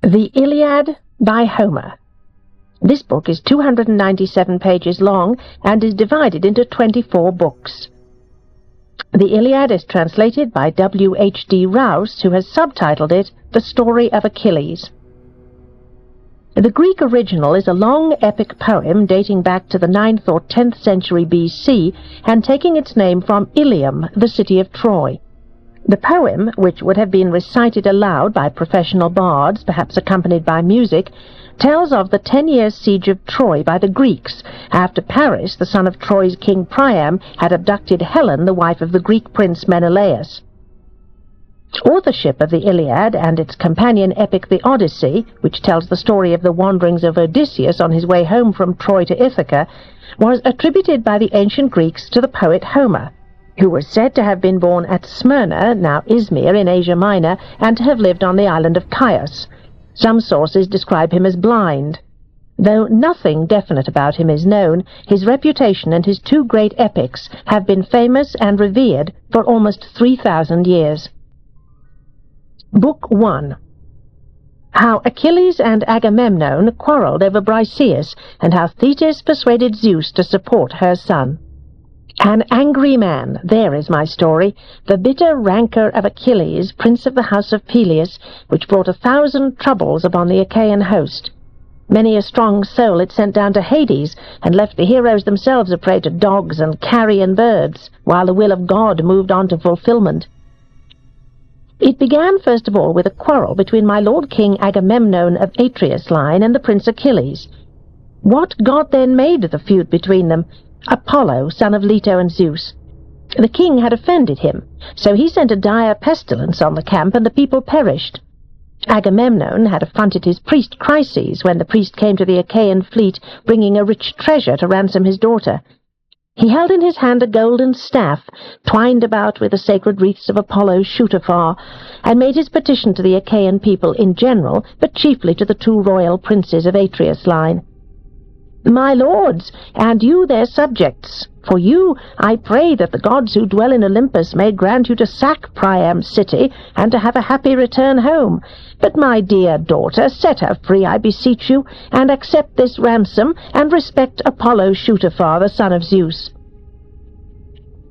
The Iliad by Homer. This book is 297 pages long and is divided into 24 books. The Iliad is translated by W.H.D. Rouse, who has subtitled it The Story of Achilles. The Greek original is a long epic poem dating back to the 9th or 10th century B.C. and taking its name from Ilium, the city of Troy. The poem, which would have been recited aloud by professional bards, perhaps accompanied by music, tells of the 10-year siege of Troy by the Greeks, after Paris, the son of Troy's king Priam, had abducted Helen, the wife of the Greek prince Menelaus. Authorship of the Iliad and its companion epic the Odyssey, which tells the story of the wanderings of Odysseus on his way home from Troy to Ithaca, was attributed by the ancient Greeks to the poet Homer, who was said to have been born at Smyrna, now Izmir, in Asia Minor, and to have lived on the island of Chios. Some sources describe him as blind. Though nothing definite about him is known, his reputation and his two great epics have been famous and revered for almost 3,000 years. Book 1. How Achilles and Agamemnon quarrelled over Briseis, and how Thetis persuaded Zeus to support her son. An angry man, there is my story, the bitter rancour of Achilles, prince of the house of Peleus, which brought 1,000 troubles upon the Achaean host. Many a strong soul it sent down to Hades, and left the heroes themselves a prey to dogs and carrion birds, while the will of God moved on to fulfilment. It began first of all with a quarrel between my lord king Agamemnon of Atreus' line and the prince Achilles. What god then made the feud between them? Apollo, son of Leto and Zeus. The king had offended him, so he sent a dire pestilence on the camp, and the people perished. Agamemnon had affronted his priest Chryses when the priest came to the Achaean fleet, bringing a rich treasure to ransom his daughter. He held in his hand a golden staff, twined about with the sacred wreaths of Apollo's shoot-afar, and made his petition to the Achaean people in general, but chiefly to the two royal princes of Atreus' line. My lords, and you their subjects, for you I pray that the gods who dwell in Olympus may grant you to sack Priam's city, and to have a happy return home. But my dear daughter, set her free, I beseech you, and accept this ransom, and respect Apollo shoot-afar, the son of Zeus.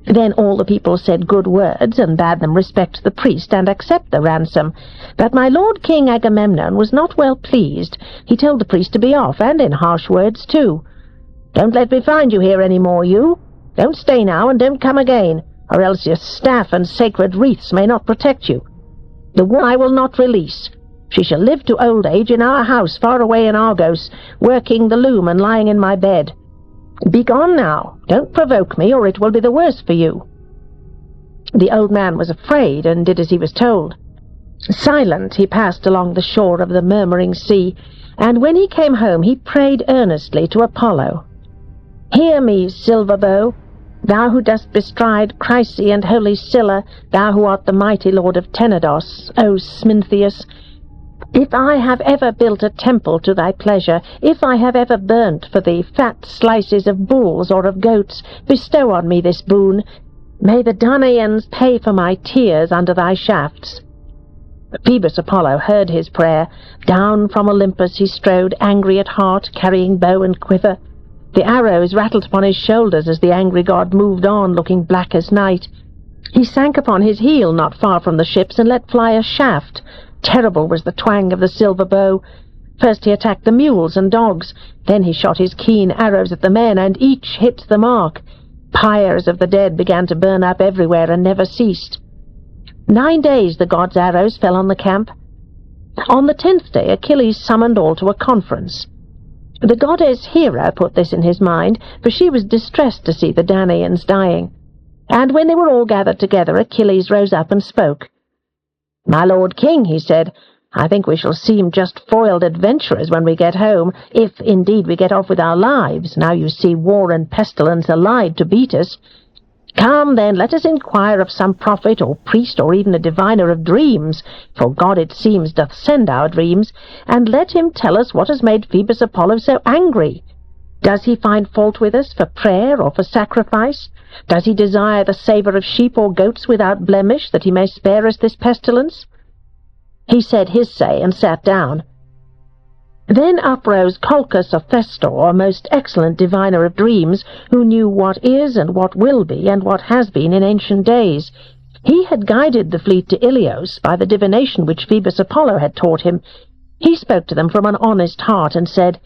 Then all the people said good words, and bade them respect the priest and accept the ransom. But my lord King Agamemnon was not well pleased. He told the priest to be off, and in harsh words too. Don't let me find you here any more, you. Don't stay now, and don't come again, or else your staff and sacred wreaths may not protect you. The woman I will not release. She shall live to old age in our house far away in Argos, working the loom and lying in my bed. Begone now, don't provoke me, or it will be the worse for you. The old man was afraid, and did as he was told. Silent he passed along the shore of the murmuring sea, and when he came home he prayed earnestly to Apollo. Hear me, silver bow, thou who dost bestride Chryse and holy Scylla, thou who art the mighty lord of Tenedos, O Smintheus. If I have ever built a temple to thy pleasure, if I have ever burnt for thee fat slices of bulls or of goats, bestow on me this boon. May the Danaans pay for my tears under thy shafts. Phoebus Apollo heard his prayer. Down from Olympus he strode, angry at heart, carrying bow and quiver. The arrows rattled upon his shoulders as the angry god moved on, looking black as night. He sank upon his heel not far from the ships and let fly a shaft. Terrible was the twang of the silver bow. First he attacked the mules and dogs, then he shot his keen arrows at the men, and each hit the mark. Pyres of the dead began to burn up everywhere and never ceased. 9 days the god's arrows fell on the camp. On the 10th day Achilles summoned all to a conference. The goddess Hera put this in his mind, for she was distressed to see the Danaans dying. And when they were all gathered together, Achilles rose up and spoke. My lord king, he said, I think we shall seem just foiled adventurers when we get home, if indeed we get off with our lives, now you see war and pestilence allied to beat us. Come, then, let us inquire of some prophet or priest or even a diviner of dreams, for God, it seems, doth send our dreams, and let him tell us what has made Phoebus Apollo so angry. Does he find fault with us for prayer or for sacrifice? Does he desire the savour of sheep or goats without blemish, that he may spare us this pestilence? He said his say, and sat down. Then uprose Colchis of Festor, a most excellent diviner of dreams, who knew what is and what will be and what has been in ancient days. He had guided the fleet to Ilios by the divination which Phoebus Apollo had taught him. He spoke to them from an honest heart and said,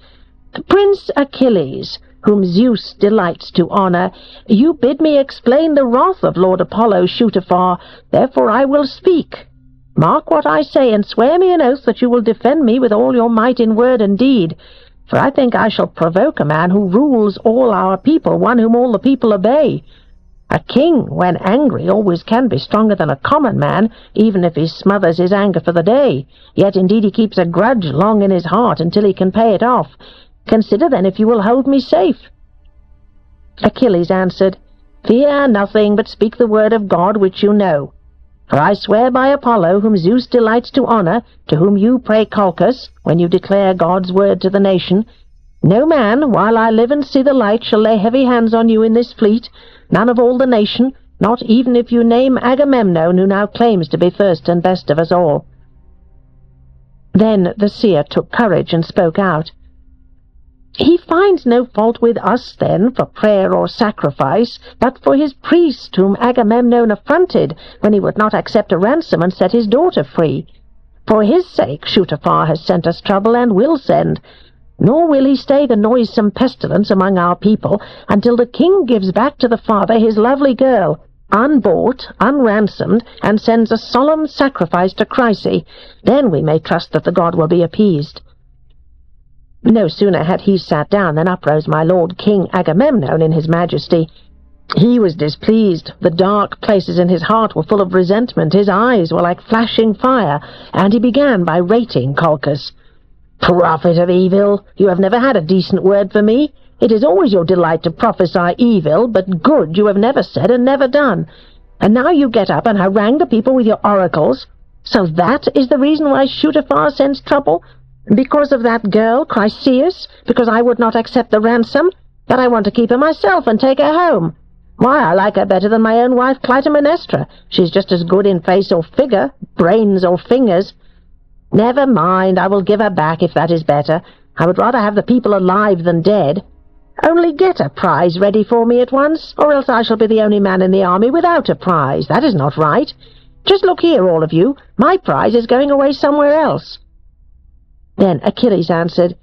"Prince Achilles, whom Zeus delights to honour, you bid me explain the wrath of Lord Apollo shoot afar, therefore I will speak. Mark what I say, and swear me an oath that you will defend me with all your might in word and deed, for I think I shall provoke a man who rules all our people, one whom all the people obey. A king, when angry, always can be stronger than a common man, even if he smothers his anger for the day. Yet indeed he keeps a grudge long in his heart until he can pay it off. Consider then if you will hold me safe." Achilles answered, "Fear nothing, but speak the word of God which you know. For I swear by Apollo, whom Zeus delights to honour, to whom you pray Colchis, when you declare God's word to the nation, no man, while I live and see the light, shall lay heavy hands on you in this fleet, none of all the nation, not even if you name Agamemnon, who now claims to be first and best of us all." Then the seer took courage and spoke out, "He finds no fault with us, then, for prayer or sacrifice, but for his priest, whom Agamemnon affronted when he would not accept a ransom and set his daughter free. For his sake Shutafar has sent us trouble and will send, nor will he stay the noisome pestilence among our people until the king gives back to the father his lovely girl, unbought, unransomed, and sends a solemn sacrifice to Chryse. Then we may trust that the god will be appeased." No sooner had he sat down than uprose my lord King Agamemnon in his majesty. He was displeased. The dark places in his heart were full of resentment. His eyes were like flashing fire, and he began by rating Colchis. "Prophet of evil, you have never had a decent word for me. It is always your delight to prophesy evil, but good you have never said and never done. And now you get up and harangue the people with your oracles. So that is the reason why Shutafar sends trouble? Because of that girl, Chryseis? Because I would not accept the ransom? That I want to keep her myself and take her home? Why, I like her better than my own wife Clytemnestra. She's just as good in face or figure, brains or fingers. Never mind, I will give her back if that is better. I would rather have the people alive than dead. Only get a prize ready for me at once, or else I shall be the only man in the army without a prize. That is not right. Just look here, all of you. My prize is going away somewhere else." Then Achilles answered,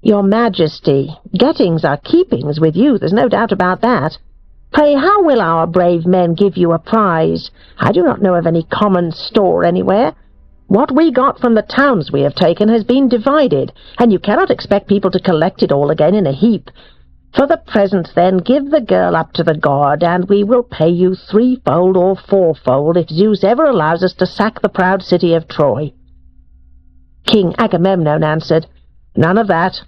"Your Majesty, gettings are keepings with you, there's no doubt about that. Pray, how will our brave men give you a prize? I do not know of any common store anywhere. What we got from the towns we have taken has been divided, and you cannot expect people to collect it all again in a heap. For the present, then, give the girl up to the god, and we will pay you threefold or fourfold if Zeus ever allows us to sack the proud city of Troy." King Agamemnon answered, "None of that.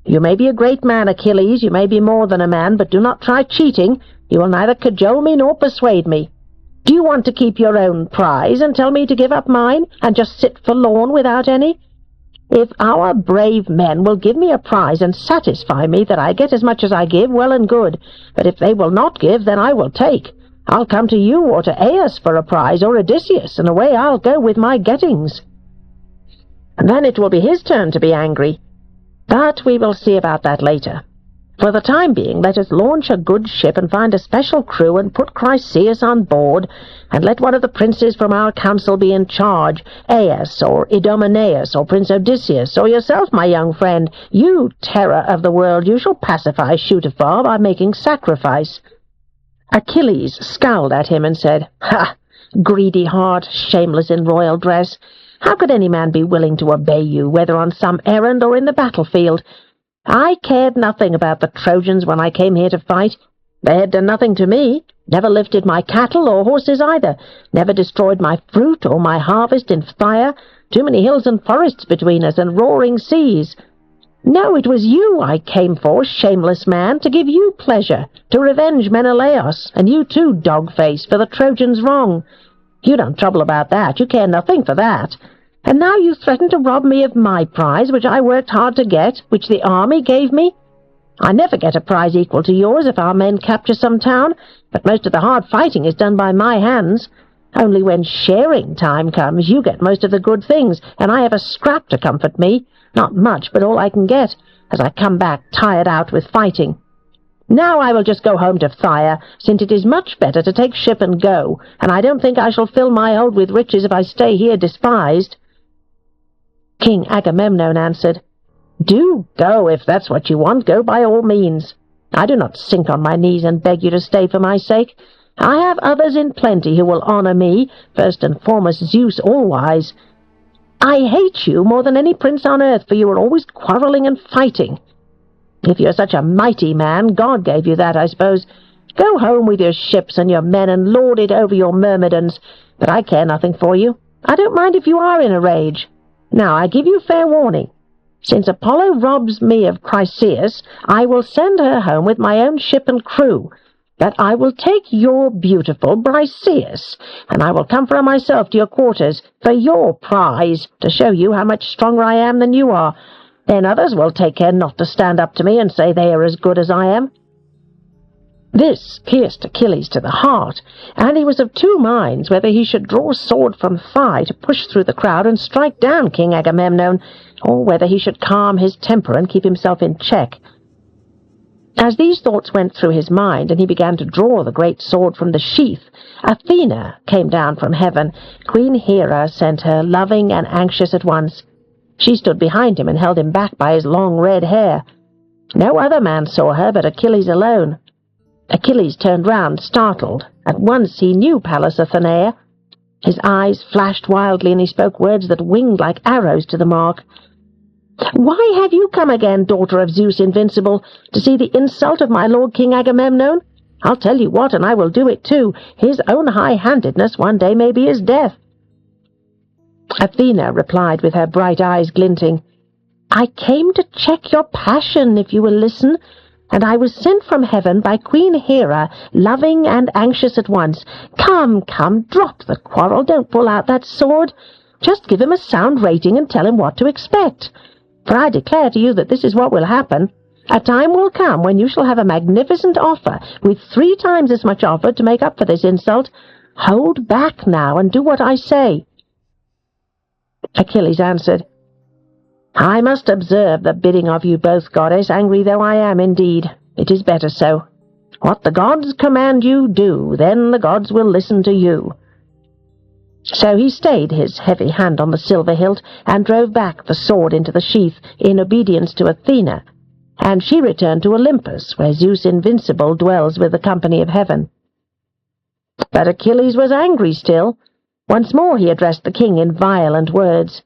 You may be a great man, Achilles, you may be more than a man, but do not try cheating. You will neither cajole me nor persuade me. Do you want to keep your own prize and tell me to give up mine, and just sit forlorn without any? If our brave men will give me a prize and satisfy me that I get as much as I give, well and good, but if they will not give, then I will take. I'll come to you or to Aias for a prize, or Odysseus, and away I'll go with my gettings. And then it will be his turn to be angry. But we will see about that later. For the time being, let us launch a good ship and find a special crew and put Chryseis on board, and let one of the princes from our council be in charge, Aias or Idomeneus or Prince Odysseus, or yourself, my young friend. You, terror of the world, you shall pacify Shutafar by making sacrifice." Achilles scowled at him and said, "Ha! Greedy heart, shameless in royal dress! How could any man be willing to obey you, whether on some errand or in the battlefield? I cared nothing about the Trojans when I came here to fight. They had done nothing to me, never lifted my cattle or horses either, never destroyed my fruit or my harvest in fire, too many hills and forests between us and roaring seas. No, it was you I came for, shameless man, to give you pleasure, to revenge Menelaus, and you too, dog-face, for the Trojans' wrong. You don't trouble about that, you care nothing for that. And now you threaten to rob me of my prize, which I worked hard to get, which the army gave me. I never get a prize equal to yours if our men capture some town, but most of the hard fighting is done by my hands. Only when sharing time comes, you get most of the good things, and I have a scrap to comfort me. Not much, but all I can get, as I come back tired out with fighting. Now I will just go home to Phthia, since it is much better to take ship and go, and I don't think I shall fill my hold with riches if I stay here despised." King Agamemnon answered, "Do go, if that's what you want. Go by all means. I do not sink on my knees and beg you to stay for my sake. I have others in plenty who will honour me, first and foremost Zeus all-wise. I hate you more than any prince on earth, for you are always quarrelling and fighting. If you're such a mighty man, God gave you that, I suppose. Go home with your ships and your men and lord it over your myrmidons, but I care nothing for you. I don't mind if you are in a rage. Now, I give you fair warning. Since Apollo robs me of Chryseis, I will send her home with my own ship and crew. But I will take your beautiful Briseis, and I will come from myself to your quarters for your prize, to show you how much stronger I am than you are. Then others will take care not to stand up to me and say they are as good as I am." This pierced Achilles to the heart, and he was of two minds whether he should draw sword from thigh to push through the crowd and strike down King Agamemnon, or whether he should calm his temper and keep himself in check. As these thoughts went through his mind, and he began to draw the great sword from the sheath, Athena came down from heaven. Queen Hera sent her, loving and anxious at once. She stood behind him and held him back by his long red hair. No other man saw her but Achilles alone. Achilles turned round, startled. At once he knew Pallas Athenaea. His eyes flashed wildly, and he spoke words that winged like arrows to the mark. "Why have you come again, daughter of Zeus invincible, to see the insult of my lord King Agamemnon? I'll tell you what, and I will do it too. His own high-handedness one day may be his death." Athena replied with her bright eyes glinting, "I came to check your passion, if you will listen, and I was sent from heaven by Queen Hera, loving and anxious at once. Come, drop the quarrel, don't pull out that sword. Just give him a sound rating and tell him what to expect. For I declare to you that this is what will happen. A time will come when you shall have a magnificent offer, with 3 times as much offered to make up for this insult. Hold back now, and do what I say." Achilles answered, "I must observe the bidding of you both, goddess, angry though I am indeed. It is better so. What the gods command you, do, then the gods will listen to you." So he stayed his heavy hand on the silver hilt, and drove back the sword into the sheath, in obedience to Athena, and she returned to Olympus, where Zeus invincible dwells with the company of heaven. But Achilles was angry still. Once more he addressed the king in violent words.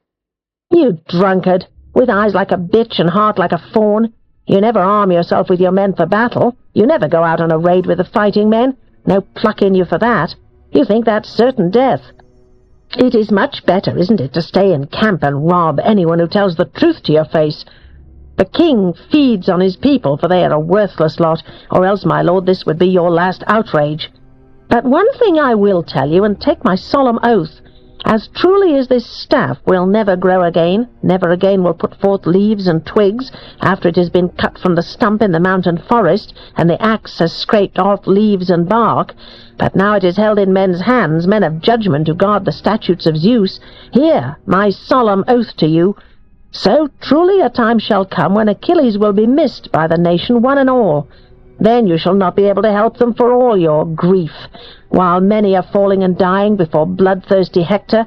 "You drunkard, with eyes like a bitch and heart like a fawn. You never arm yourself with your men for battle. You never go out on a raid with the fighting men. No pluck in you for that. You think that's certain death. It is much better, isn't it, to stay in camp and rob anyone who tells the truth to your face. The king feeds on his people, for they are a worthless lot, or else, my lord, this would be your last outrage. But one thing I will tell you, and take my solemn oath. As truly as this staff will never grow again, never again will put forth leaves and twigs, after it has been cut from the stump in the mountain forest, and the axe has scraped off leaves and bark, but now it is held in men's hands, men of judgment who guard the statutes of Zeus. Here, my solemn oath to you. So truly a time shall come when Achilles will be missed by the nation, one and all. Then you shall not be able to help them for all your grief, while many are falling and dying before bloodthirsty Hector.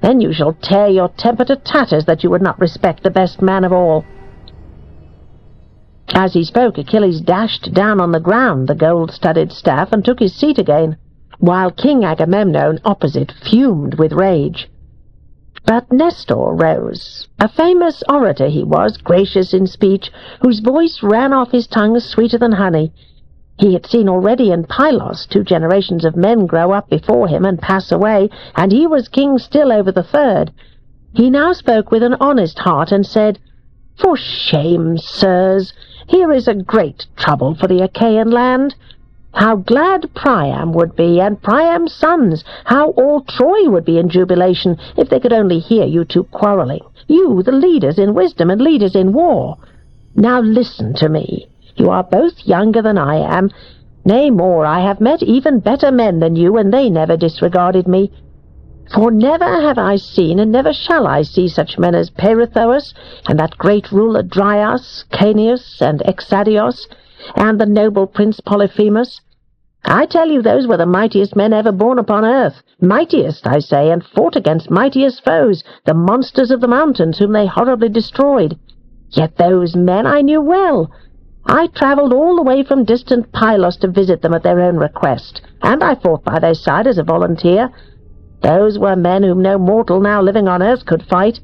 Then you shall tear your temper to tatters that you would not respect the best man of all." As he spoke, Achilles dashed down on the ground the gold-studded staff and took his seat again, while King Agamemnon opposite fumed with rage. But Nestor rose. A famous orator he was, gracious in speech, whose voice ran off his tongue sweeter than honey. He had seen already in Pylos 2 generations of men grow up before him and pass away, and he was king still over the 3rd. He now spoke with an honest heart and said, "For shame, sirs! Here is a great trouble for the Achaean land. How glad Priam would be, and Priam's sons, how all Troy would be in jubilation, if they could only hear you two quarrelling, you, the leaders in wisdom and leaders in war. Now listen to me. You are both younger than I am. Nay, more, I have met even better men than you, and they never disregarded me. For never have I seen, and never shall I see, such men as Peirithous, and that great ruler Dryas, Caeneus, and Exadios, and the noble prince Polyphemus. I tell you, those were the mightiest men ever born upon earth, mightiest, I say, and fought against mightiest foes, the monsters of the mountains, whom they horribly destroyed. Yet those men I knew well. I travelled all the way from distant Pylos to visit them at their own request, and I fought by their side as a volunteer. Those were men whom no mortal now living on earth could fight,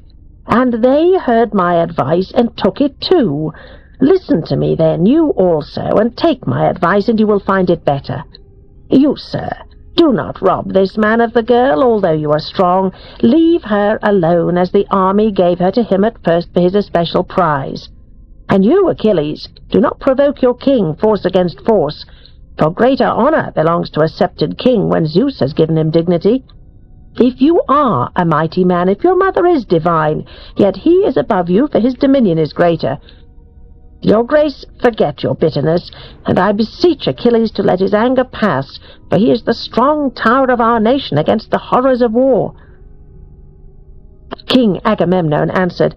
and they heard my advice and took it too. Listen to me, then, you also, and take my advice, and you will find it better. You, sir, do not rob this man of the girl, although you are strong. Leave her alone, as the army gave her to him at first for his especial prize. And you, Achilles, do not provoke your king force against force, for greater honour belongs to a sceptred king when Zeus has given him dignity. If you are a mighty man, if your mother is divine, yet he is above you, for his dominion is greater. Your grace, forget your bitterness, and I beseech Achilles to let his anger pass, for he is the strong tower of our nation against the horrors of war. King Agamemnon answered,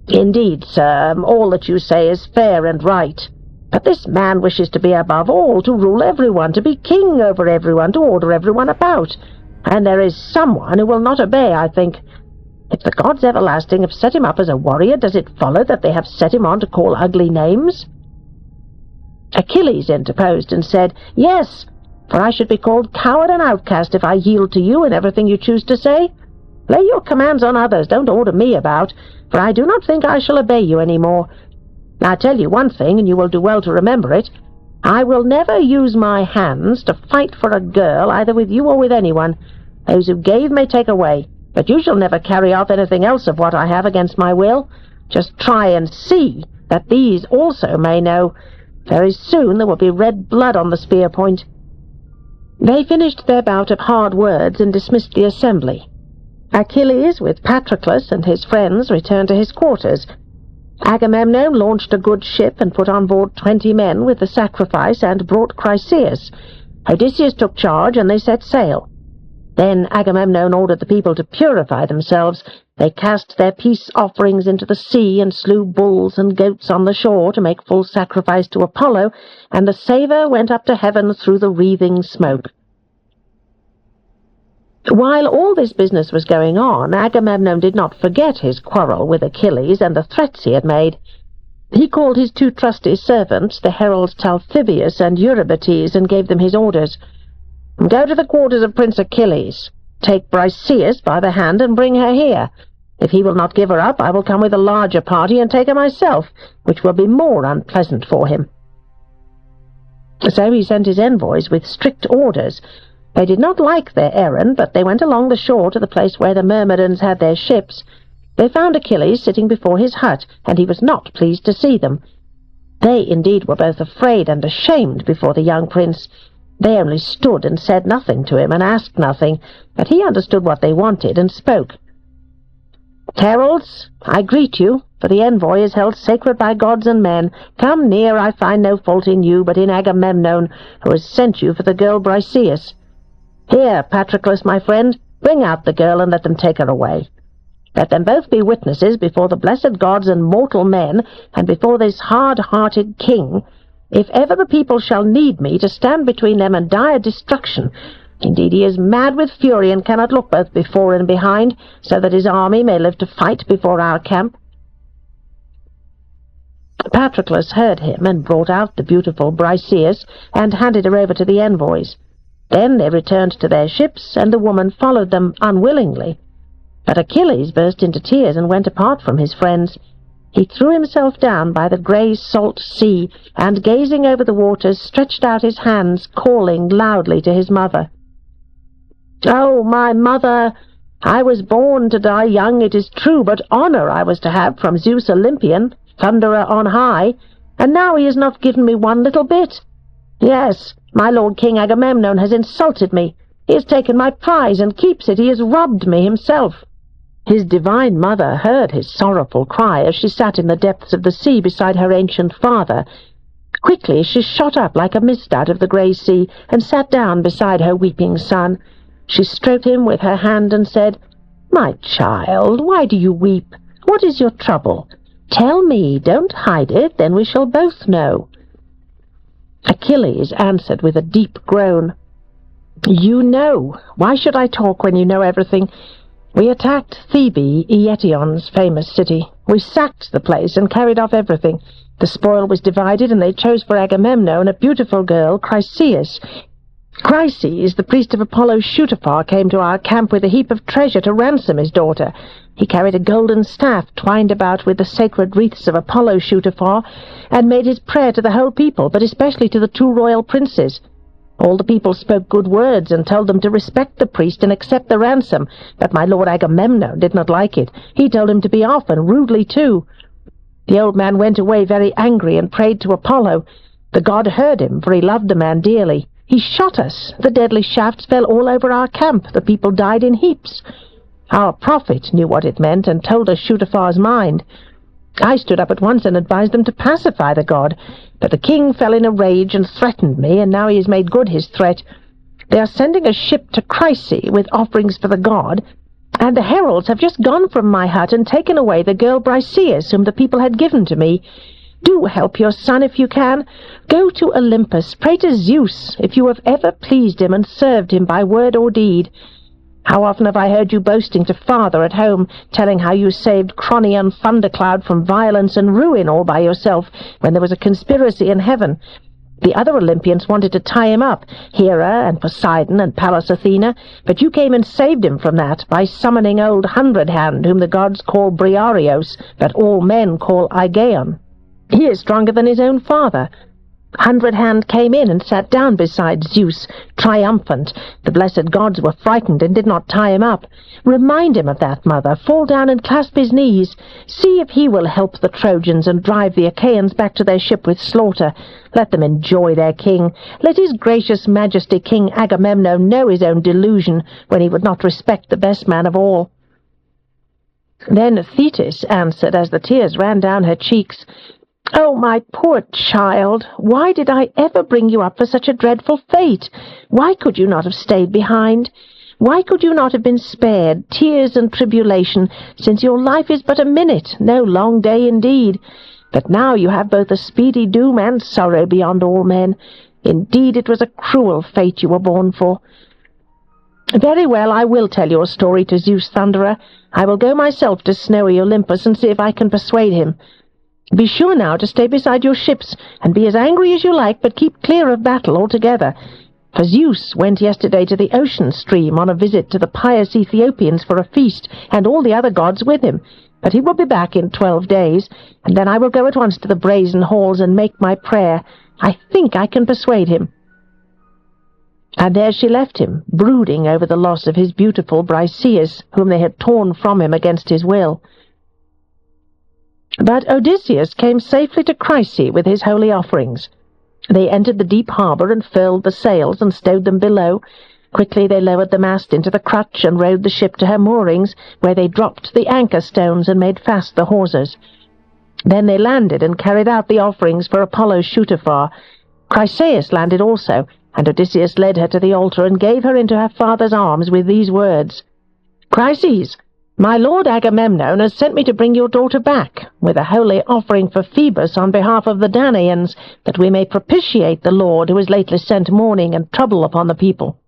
Indeed, sir, all that you say is fair and right. But this man wishes to be above all, to rule everyone, to be king over everyone, to order everyone about. And there is someone who will not obey, I think. If the gods everlasting have set him up as a warrior, does it follow that they have set him on to call ugly names? Achilles interposed and said, Yes, for I should be called coward and outcast if I yield to you in everything you choose to say. Lay your commands on others, don't order me about, for I do not think I shall obey you any more. I tell you one thing, and you will do well to remember it. I will never use my hands to fight for a girl, either with you or with anyone. Those who gave may take away, but you shall never carry off anything else of what I have against my will. Just try and see that these also may know. Very soon there will be red blood on the spear point. They finished their bout of hard words and dismissed the assembly. Achilles, with Patroclus and his friends, returned to his quarters. Agamemnon launched a good ship and put on board 20 men with the sacrifice and brought Chryseis. Odysseus took charge, and they set sail. Then Agamemnon ordered the people to purify themselves. They cast their peace offerings into the sea and slew bulls and goats on the shore to make full sacrifice to Apollo, and the savour went up to heaven through the wreathing smoke. While all this business was going on, Agamemnon did not forget his quarrel with Achilles and the threats he had made. He called his 2 trusty servants, the heralds Talthybius and Eurybates, and gave them his orders. Go to the quarters of Prince Achilles. Take Briseis by the hand and bring her here. If he will not give her up, I will come with a larger party and take her myself, which will be more unpleasant for him. So he sent his envoys with strict orders. They did not like their errand, but they went along the shore to the place where the Myrmidons had their ships. They found Achilles sitting before his hut, and he was not pleased to see them. They indeed were both afraid and ashamed before the young prince. They only stood and said nothing to him and asked nothing, but he understood what they wanted and spoke. Heralds, I greet you, for the envoy is held sacred by gods and men. Come near, I find no fault in you, but in Agamemnon, who has sent you for the girl Briseis. Here, Patroclus, my friend, bring out the girl and let them take her away. Let them both be witnesses before the blessed gods and mortal men, and before this hard-hearted king, if ever the people shall need me to stand between them and dire destruction. Indeed, he is mad with fury and cannot look both before and behind, so that his army may live to fight before our camp. Patroclus heard him and brought out the beautiful Briseis and handed her over to the envoys. Then they returned to their ships, and the woman followed them unwillingly. But Achilles burst into tears and went apart from his friends. He threw himself down by the grey salt sea, and gazing over the waters, stretched out his hands, calling loudly to his mother. "Oh, my mother! I was born to die young, it is true, but honour I was to have from Zeus Olympian, thunderer on high, and now he has not given me one little bit. Yes, my lord King Agamemnon has insulted me. He has taken my prize and keeps it. He has robbed me himself." His divine mother heard his sorrowful cry as she sat in the depths of the sea beside her ancient father. Quickly she shot up like a mist out of the grey sea, and sat down beside her weeping son. She stroked him with her hand and said, "My child, why do you weep? What is your trouble? Tell me, don't hide it, then we shall both know." Achilles answered with a deep groan, "You know. Why should I talk when you know everything? We attacked Thebe, Eetion's famous city. We sacked the place and carried off everything. The spoil was divided, and they chose for Agamemnon a beautiful girl, Chryseis. Chryses, the priest of Apollo Shootaphar, came to our camp with a heap of treasure to ransom his daughter. He carried a golden staff twined about with the sacred wreaths of Apollo Shootaphar, and made his prayer to the whole people, but especially to the two royal princes. All the people spoke good words and told them to respect the priest and accept the ransom, but my lord Agamemnon did not like it. He told him to be off, and rudely too. The old man went away very angry and prayed to Apollo. The god heard him, for he loved the man dearly. He shot us. The deadly shafts fell all over our camp. The people died in heaps. Our prophet knew what it meant and told us Shootafar's mind. I stood up at once and advised them to pacify the god, but the king fell in a rage and threatened me, and now he has made good his threat. They are sending a ship to Chryse with offerings for the god, and the heralds have just gone from my hut and taken away the girl Briseis, whom the people had given to me. Do help your son if you can. Go to Olympus, pray to Zeus, if you have ever pleased him and served him by word or deed. How often have I heard you boasting to father at home, telling how you saved Cronion Thundercloud from violence and ruin all by yourself, when there was a conspiracy in heaven. The other Olympians wanted to tie him up, Hera and Poseidon and Pallas Athena, but you came and saved him from that by summoning old Hundred-Hand, whom the gods call Briareos, but all men call Aigeon. He is stronger than his own father. Hundred-Hand came in and sat down beside Zeus, triumphant. The blessed gods were frightened and did not tie him up. Remind him of that, mother. Fall down and clasp his knees. See if he will help the Trojans and drive the Achaeans back to their ship with slaughter. Let them enjoy their king. Let his gracious majesty King Agamemnon know his own delusion when he would not respect the best man of all." Then Thetis answered as the tears ran down her cheeks, "Oh, my poor child, why did I ever bring you up for such a dreadful fate? Why could you not have stayed behind? Why could you not have been spared tears and tribulation, since your life is but a minute, no long day indeed? But now you have both a speedy doom and sorrow beyond all men. Indeed, it was a cruel fate you were born for." "Very well, I will tell your story to Zeus Thunderer. I will go myself to snowy Olympus and see if I can persuade him. Be sure now to stay beside your ships, and be as angry as you like, but keep clear of battle altogether. For Zeus went yesterday to the ocean stream on a visit to the pious Ethiopians for a feast, and all the other gods with him. But he will be back in 12 days, and then I will go at once to the brazen halls and make my prayer. I think I can persuade him." And there she left him, brooding over the loss of his beautiful Briseis, whom they had torn from him against his will. But Odysseus came safely to Chryse with his holy offerings. They entered the deep harbour and furled the sails and stowed them below. Quickly they lowered the mast into the crutch and rowed the ship to her moorings, where they dropped the anchor stones and made fast the hawsers. Then they landed and carried out the offerings for Apollo Shootaphar. Chryseis landed also, and Odysseus led her to the altar and gave her into her father's arms with these words, "Chryses, my lord Agamemnon has sent me to bring your daughter back, with a holy offering for Phoebus on behalf of the Danaans, that we may propitiate the Lord who has lately sent mourning and trouble upon the people."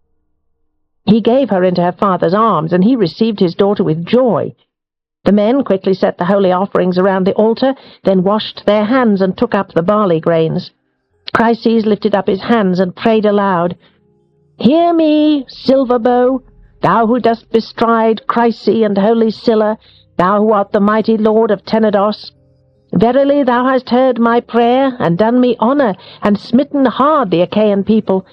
He gave her into her father's arms, and he received his daughter with joy. The men quickly set the holy offerings around the altar, then washed their hands and took up the barley grains. Chryses lifted up his hands and prayed aloud, "Hear me, Silver Bow, thou who dost bestride Chryse and holy Scylla, thou who art the mighty lord of Tenedos. Verily thou hast heard my prayer, and done me honour, and smitten hard the Achaean people.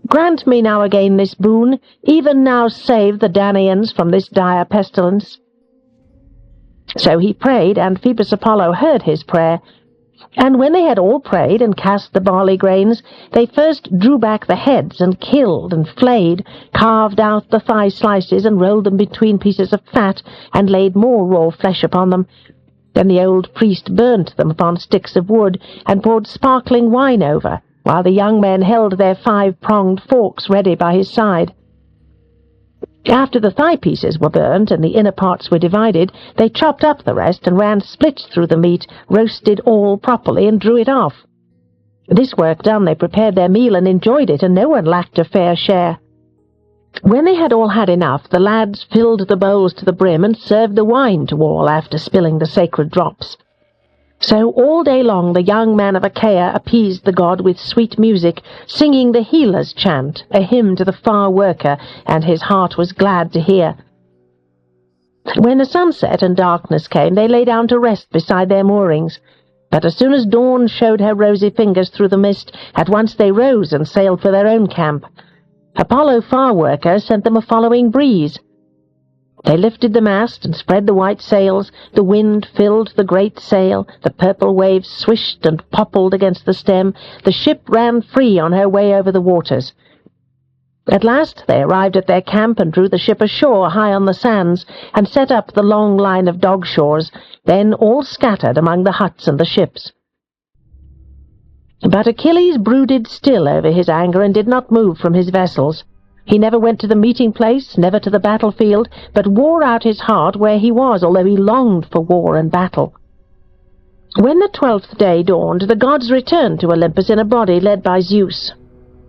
Grant me now again this boon, even now save the Danaans from this dire pestilence." So he prayed, and Phoebus Apollo heard his prayer. And when they had all prayed and cast the barley grains, they first drew back the heads and killed and flayed, carved out the thigh slices and rolled them between pieces of fat, and laid more raw flesh upon them. Then the old priest burnt them upon sticks of wood, and poured sparkling wine over, while the young men held their 5-pronged forks ready by his side. After the thigh pieces were burnt and the inner parts were divided, they chopped up the rest and ran splits through the meat, roasted all properly, and drew it off. This work done, they prepared their meal and enjoyed it, and no one lacked a fair share. When they had all had enough, the lads filled the bowls to the brim and served the wine to all after spilling the sacred drops. So all day long the young man of Achaia appeased the god with sweet music, singing the healer's chant, a hymn to the far worker, and his heart was glad to hear. When the sun set and darkness came, they lay down to rest beside their moorings. But as soon as dawn showed her rosy fingers through the mist, at once they rose and sailed for their own camp. Apollo Far-Worker sent them a following breeze. They lifted the mast and spread the white sails. The wind filled the great sail. The purple waves swished and poppled against the stem. The ship ran free on her way over the waters. At last they arrived at their camp and drew the ship ashore high on the sands, and set up the long line of dog shores, then all scattered among the huts and the ships. But Achilles brooded still over his anger and did not move from his vessels. He never went to the meeting place, never to the battlefield, but wore out his heart where he was, although he longed for war and battle. When the 12th day dawned, the gods returned to Olympus in a body led by Zeus.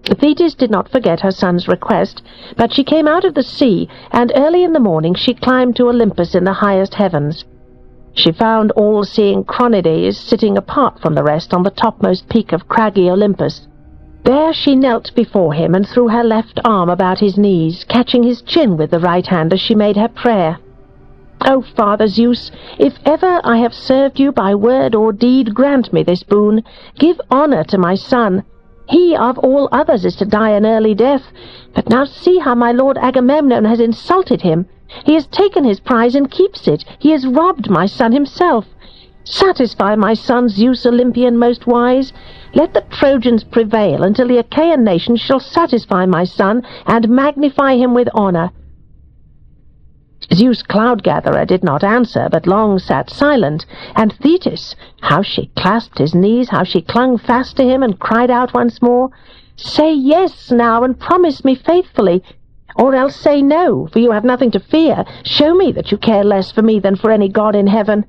Thetis did not forget her son's request, but she came out of the sea, and early in the morning she climbed to Olympus in the highest heavens. She found all-seeing Cronides sitting apart from the rest on the topmost peak of craggy Olympus. There she knelt before him and threw her left arm about his knees, catching his chin with the right hand as she made her prayer. "O Father Zeus, if ever I have served you by word or deed, grant me this boon. Give honor to my son. He of all others is to die an early death, but now see how my lord Agamemnon has insulted him. He has taken his prize and keeps it. He has robbed my son himself. Satisfy my son, Zeus Olympian most wise. Let the Trojans prevail until the Achaean nation shall satisfy my son and magnify him with honor." Zeus Cloud-gatherer did not answer, but long sat silent, and Thetis, how she clasped his knees, how she clung fast to him and cried out once more, "Say yes now and promise me faithfully, or else say no, for you have nothing to fear. Show me that you care less for me than for any god in heaven."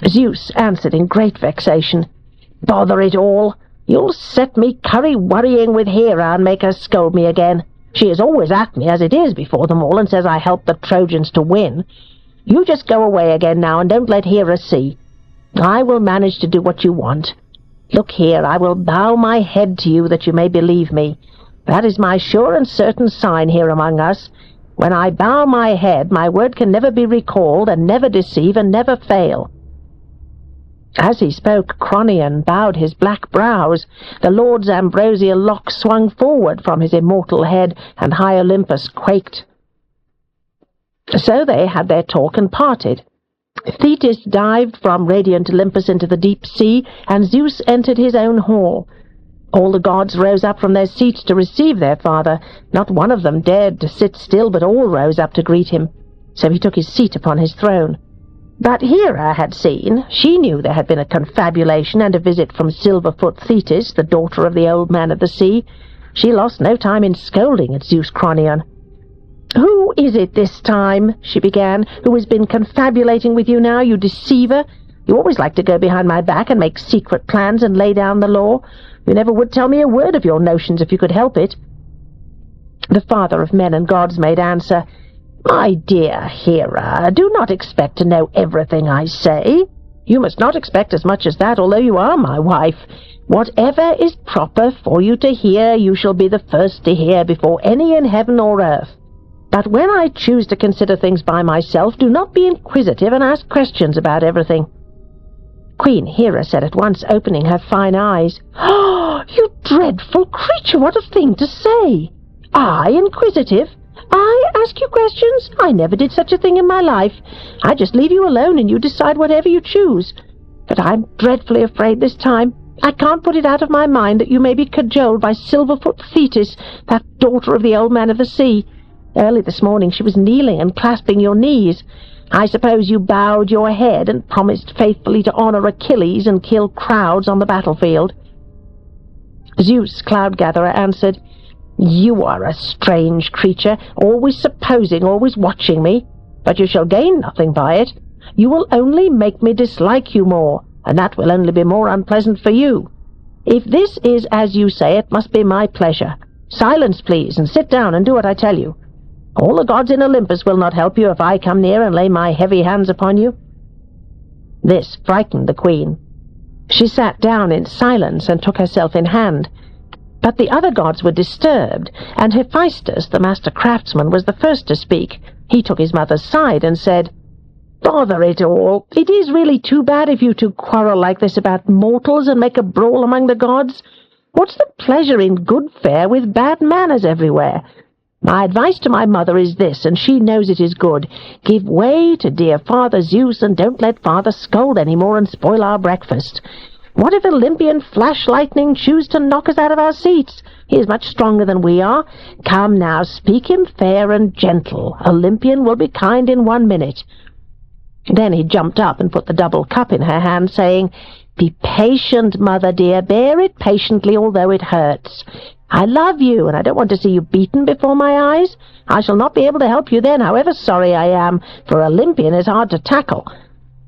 Zeus answered in great vexation, "Bother it all! You'll set me curry-worrying with Hera and make her scold me again. She is always at me as it is before them all and says I helped the Trojans to win. You just go away again now and don't let Hera see. I will manage to do what you want. Look here, I will bow my head to you that you may believe me. That is my sure and certain sign here among us. When I bow my head, my word can never be recalled, and never deceive, and never fail." As he spoke, Cronion bowed his black brows. The lord's ambrosial lock swung forward from his immortal head, and high Olympus quaked. So they had their talk and parted. Thetis dived from radiant Olympus into the deep sea, and Zeus entered his own hall. All the gods rose up from their seats to receive their father. Not one of them dared to sit still, but all rose up to greet him. So he took his seat upon his throne. But Hera had seen. She knew there had been a confabulation and a visit from Silverfoot Thetis, the daughter of the old man of the sea. She lost no time in scolding at Zeus Cronion. "Who is it this time," she began, "who has been confabulating with you now, you deceiver? You always like to go behind my back and make secret plans and lay down the law. You never would tell me a word of your notions if you could help it." The father of men and gods made answer, "My dear Hera, do not expect to know everything I say. You must not expect as much as that, although you are my wife. Whatever is proper for you to hear, you shall be the first to hear before any in heaven or earth. But when I choose to consider things by myself, do not be inquisitive and ask questions about everything." Queen Hera said at once, opening her fine eyes, "Oh, you dreadful creature, what a thing to say! I inquisitive? I ask you questions? I never did such a thing in my life. I just leave you alone and you decide whatever you choose. But I'm dreadfully afraid this time. I can't put it out of my mind that you may be cajoled by Silverfoot Thetis, that daughter of the old man of the sea. Early this morning she was kneeling and clasping your knees. I suppose you bowed your head and promised faithfully to honor Achilles and kill crowds on the battlefield." Zeus Cloud-gatherer answered, "You are a strange creature, always supposing, always watching me. But you shall gain nothing by it. You will only make me dislike you more, and that will only be more unpleasant for you. If this is as you say, it must be my pleasure. Silence, please, and sit down and do what I tell you. All the gods in Olympus will not help you if I come near and lay my heavy hands upon you." This frightened the queen. She sat down in silence and took herself in hand. But the other gods were disturbed, and Hephaestus, the master craftsman, was the first to speak. He took his mother's side and said, "Bother it all! It is really too bad if you two quarrel like this about mortals and make a brawl among the gods. What's the pleasure in good fare with bad manners everywhere? My advice to my mother is this, and she knows it is good. Give way to dear Father Zeus, and don't let Father scold any more and spoil our breakfast. What if Olympian flash lightning choose to knock us out of our seats? He is much stronger than we are. Come now, speak him fair and gentle. Olympian will be kind in 1 minute." Then he jumped up and put the double cup in her hand, saying, "Be patient, mother dear, bear it patiently, although it hurts. I love you, and I don't want to see you beaten before my eyes. I shall not be able to help you then, however sorry I am, for Olympian is hard to tackle.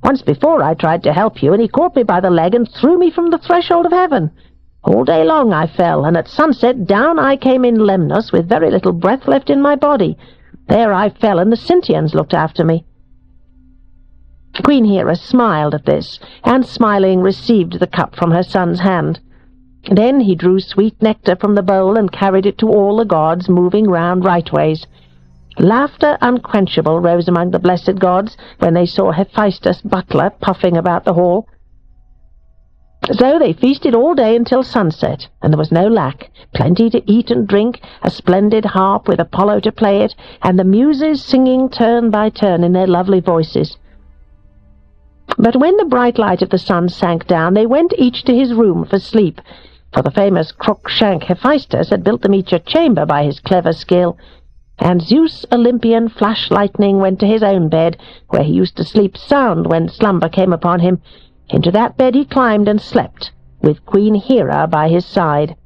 Once before I tried to help you, and he caught me by the leg and threw me from the threshold of heaven. All day long I fell, and at sunset down I came in Lemnos with very little breath left in my body. There I fell, and the Sintians looked after me." Queen Hera smiled at this, and smiling received the cup from her son's hand. Then he drew sweet nectar from the bowl and carried it to all the gods, moving round rightways. Laughter unquenchable rose among the blessed gods when they saw Hephaestus' butler puffing about the hall. So they feasted all day until sunset, and there was no lack, plenty to eat and drink, a splendid harp with Apollo to play it, and the muses singing turn by turn in their lovely voices. But when the bright light of the sun sank down, they went each to his room for sleep, for the famous Crookshank Hephaestus had built them each a chamber by his clever skill, and Zeus Olympian Flash Lightning went to his own bed, where he used to sleep sound when slumber came upon him. Into that bed he climbed and slept, with Queen Hera by his side.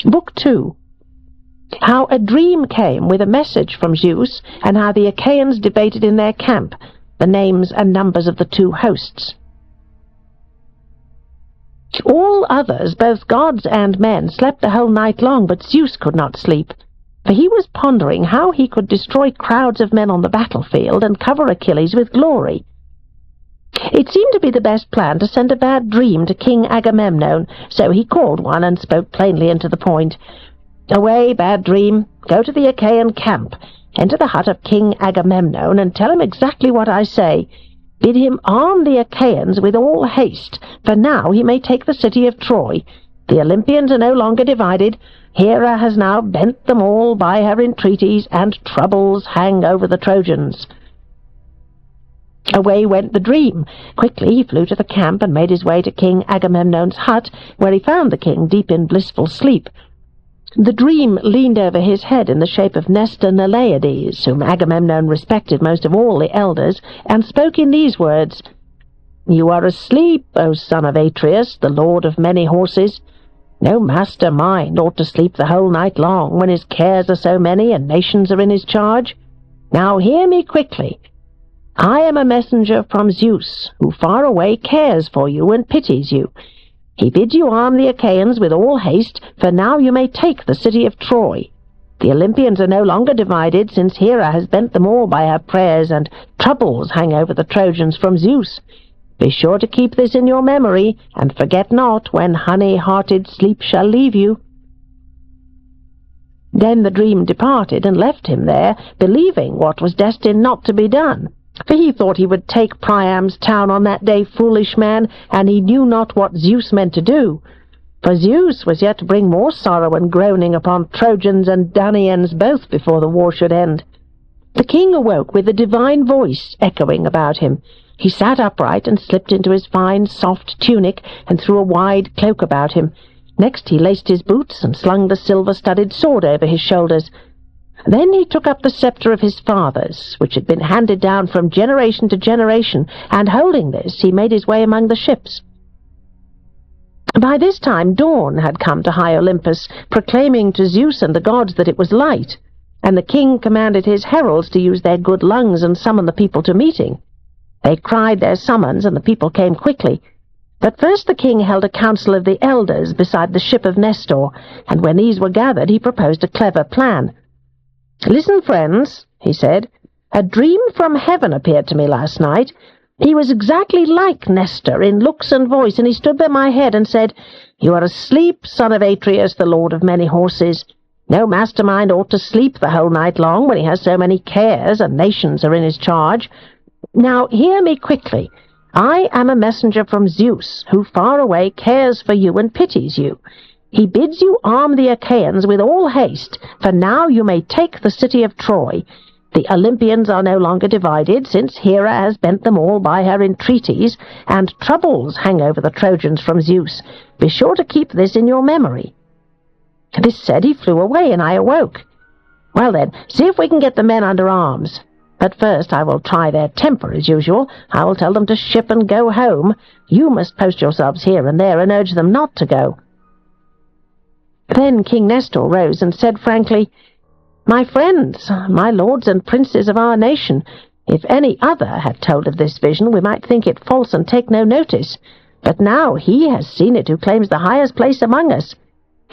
Book 2. How a dream came with a message from Zeus, and how the Achaeans debated in their camp the names and numbers of the two hosts. All others, both gods and men, slept the whole night long, but Zeus could not sleep, for he was pondering how he could destroy crowds of men on the battlefield and cover Achilles with glory. It seemed to be the best plan to send a bad dream to King Agamemnon, so he called one and spoke plainly and to the point. "Away, bad dream, go to the Achaean camp, enter the hut of King Agamemnon, and tell him exactly what I say. Bid him arm the Achaeans with all haste, for now he may take the city of Troy. The Olympians are no longer divided. Hera has now bent them all by her entreaties, and troubles hang over the Trojans." Away went the dream. Quickly he flew to the camp and made his way to King Agamemnon's hut, where he found the king deep in blissful sleep. The dream leaned over his head in the shape of Nestor Neleides, whom Agamemnon respected most of all the elders, and spoke in these words, "You are asleep, O son of Atreus, the lord of many horses. No master mind ought to sleep the whole night long, when his cares are so many and nations are in his charge. Now hear me quickly. I am a messenger from Zeus, who far away cares for you and pities you. He bids you arm the Achaeans with all haste, for now you may take the city of Troy. The Olympians are no longer divided, since Hera has bent them all by her prayers, and troubles hang over the Trojans from Zeus. Be sure to keep this in your memory, and forget not when honey-hearted sleep shall leave you." Then the dream departed and left him there, believing what was destined not to be done. For he thought he would take Priam's town on that day, foolish man, and he knew not what Zeus meant to do. For Zeus was yet to bring more sorrow and groaning upon Trojans and Danaans both before the war should end. The king awoke with the divine voice echoing about him. He sat upright and slipped into his fine, soft tunic and threw a wide cloak about him. Next he laced his boots and slung the silver-studded sword over his shoulders. Then he took up the sceptre of his fathers, which had been handed down from generation to generation, and holding this he made his way among the ships. By this time dawn had come to high Olympus, proclaiming to Zeus and the gods that it was light, and the king commanded his heralds to use their good lungs and summon the people to meeting. They cried their summons, and the people came quickly. But first the king held a council of the elders beside the ship of Nestor, and when these were gathered he proposed a clever plan. "Listen, friends," he said. "A dream from heaven appeared to me last night. He was exactly like Nestor in looks and voice, and he stood by my head and said, 'You are asleep, son of Atreus, the lord of many horses. No mastermind ought to sleep the whole night long when he has so many cares and nations are in his charge. Now hear me quickly. I am a messenger from Zeus, who far away cares for you and pities you. He bids you arm the Achaeans with all haste, for now you may take the city of Troy. The Olympians are no longer divided, since Hera has bent them all by her entreaties, and troubles hang over the Trojans from Zeus. Be sure to keep this in your memory.' This said, he flew away, and I awoke. Well then, see if we can get the men under arms. But first I will try their temper as usual. I will tell them to ship and go home. You must post yourselves here and there and urge them not to go." Then King Nestor rose and said frankly, "My friends, my lords and princes of our nation, if any other had told of this vision, we might think it false and take no notice. But now he has seen it who claims the highest place among us.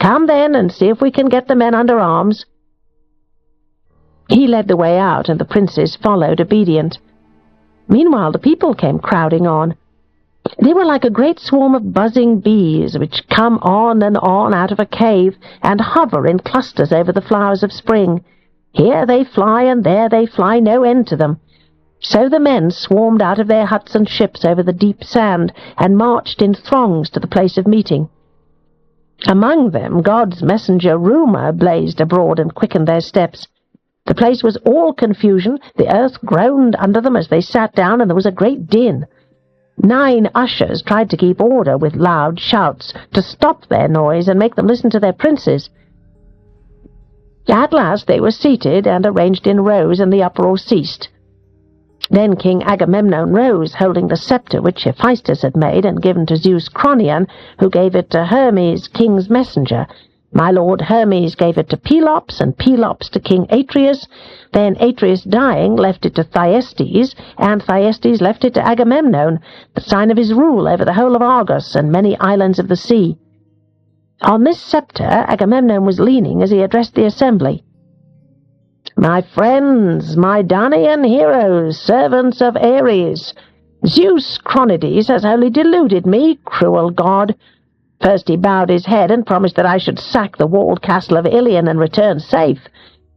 Come then, and see if we can get the men under arms." He led the way out, and the princes followed obedient. Meanwhile the people came crowding on. They were like a great swarm of buzzing bees, which come on and on out of a cave, and hover in clusters over the flowers of spring. Here they fly, and there they fly, no end to them. So the men swarmed out of their huts and ships over the deep sand, and marched in throngs to the place of meeting. Among them God's messenger Rumour blazed abroad and quickened their steps. The place was all confusion, the earth groaned under them as they sat down, and there was a great din. 9 ushers tried to keep order with loud shouts, to stop their noise and make them listen to their princes. At last they were seated and arranged in rows, and the uproar ceased. Then King Agamemnon rose, holding the sceptre which Hephaestus had made and given to Zeus Cronion, who gave it to Hermes, king's messenger. My lord Hermes gave it to Pelops, and Pelops to King Atreus. Then Atreus, dying, left it to Thyestes, and Thyestes left it to Agamemnon, the sign of his rule over the whole of Argos and many islands of the sea. On this sceptre Agamemnon was leaning as he addressed the assembly. "My friends, my Danaan heroes, servants of Ares, Zeus Cronides has wholly deluded me, cruel god. First he bowed his head and promised that I should sack the walled castle of Ilion and return safe.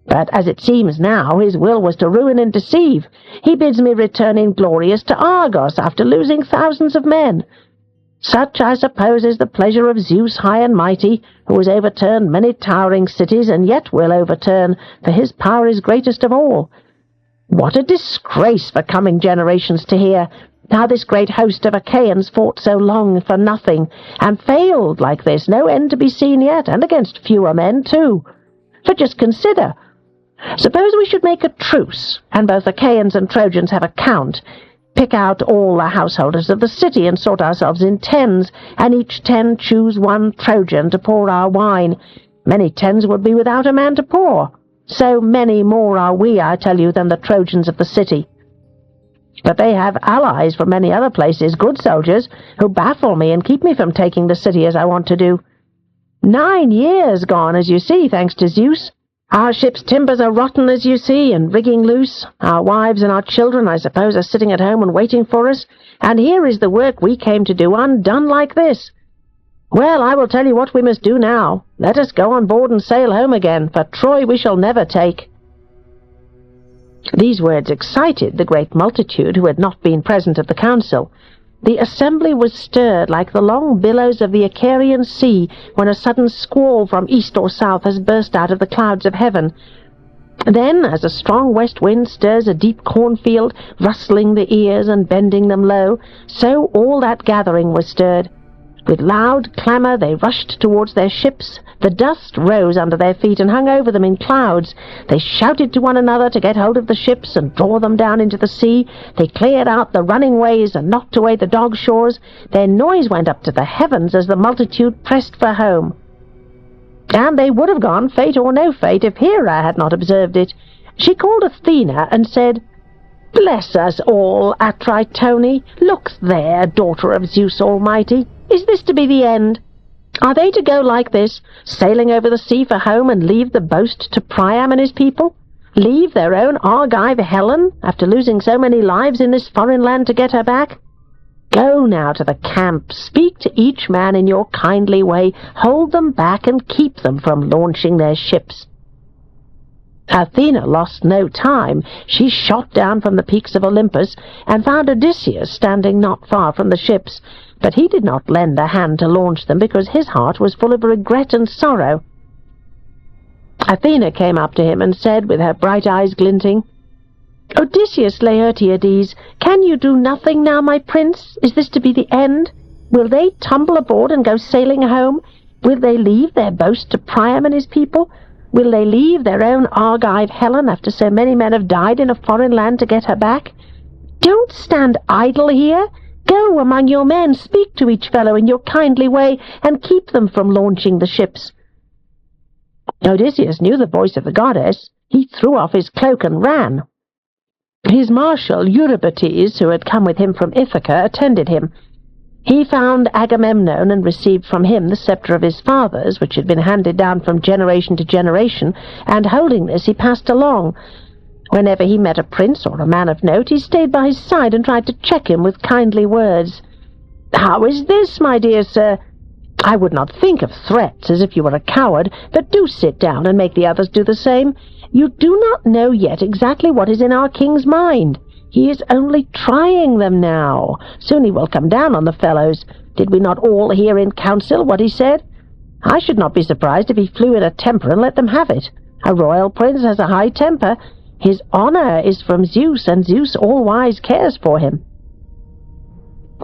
But as it seems now, his will was to ruin and deceive. He bids me return inglorious to Argos after losing thousands of men. Such, I suppose, is the pleasure of Zeus high and mighty, who has overturned many towering cities, and yet will overturn, for his power is greatest of all. What a disgrace for coming generations to hear! How this great host of Achaeans fought so long for nothing, and failed like this, no end to be seen yet, and against fewer men too. For just consider, suppose we should make a truce, and both Achaeans and Trojans have a count, pick out all the householders of the city, and sort ourselves in 10s, and each 10 choose 1 Trojan to pour our wine. Many 10s would be without a man to pour. So many more are we, I tell you, than the Trojans of the city. But they have allies from many other places, good soldiers, who baffle me and keep me from taking the city as I want to do. 9 years gone, as you see, thanks to Zeus. Our ship's timbers are rotten, as you see, and rigging loose. Our wives and our children, I suppose, are sitting at home and waiting for us, and here is the work we came to do undone like this. Well, I will tell you what we must do now. Let us go on board and sail home again, for Troy we shall never take." These words excited the great multitude who had not been present at the council. The assembly was stirred like the long billows of the Icarian Sea when a sudden squall from east or south has burst out of the clouds of heaven. Then, as a strong west wind stirs a deep cornfield, rustling the ears and bending them low, so all that gathering was stirred. With loud clamour they rushed towards their ships. The dust rose under their feet and hung over them in clouds. They shouted to one another to get hold of the ships and draw them down into the sea. They cleared out the running ways and knocked away the dog shores. Their noise went up to the heavens as the multitude pressed for home. And they would have gone, fate or no fate, if Hera had not observed it. She called Athena and said, "Bless us all, Atritone. Look there, daughter of Zeus Almighty. Is this to be the end? Are they to go like this, sailing over the sea for home, and leave the boast to Priam and his people? Leave their own Argive Helen, after losing so many lives in this foreign land, to get her back? Go now to the camp, speak to each man in your kindly way, hold them back and keep them from launching their ships." Athena lost no time. She shot down from the peaks of Olympus and found Odysseus standing not far from the ships, but he did not lend a hand to launch them because his heart was full of regret and sorrow. Athena came up to him and said, with her bright eyes glinting, "Odysseus Laertiades, can you do nothing now, my prince? Is this to be the end? Will they tumble aboard and go sailing home? Will they leave their boast to Priam and his people? Will they leave their own Argive Helen after so many men have died in a foreign land to get her back? Don't stand idle here. Go among your men, speak to each fellow in your kindly way, and keep them from launching the ships." Odysseus knew the voice of the goddess. He threw off his cloak and ran. His marshal Eurybates, who had come with him from Ithaca, attended him. He found Agamemnon and received from him the sceptre of his fathers, which had been handed down from generation to generation, and holding this he passed along. Whenever he met a prince or a man of note, he stayed by his side and tried to check him with kindly words. "How is this, my dear sir? I would not think of threats as if you were a coward, but do sit down and make the others do the same. You do not know yet exactly what is in our king's mind. He is only trying them now. Soon he will come down on the fellows. Did we not all hear in council what he said? I should not be surprised if he flew in a temper and let them have it. A royal prince has a high temper. His honor is from Zeus, and Zeus all-wise cares for him."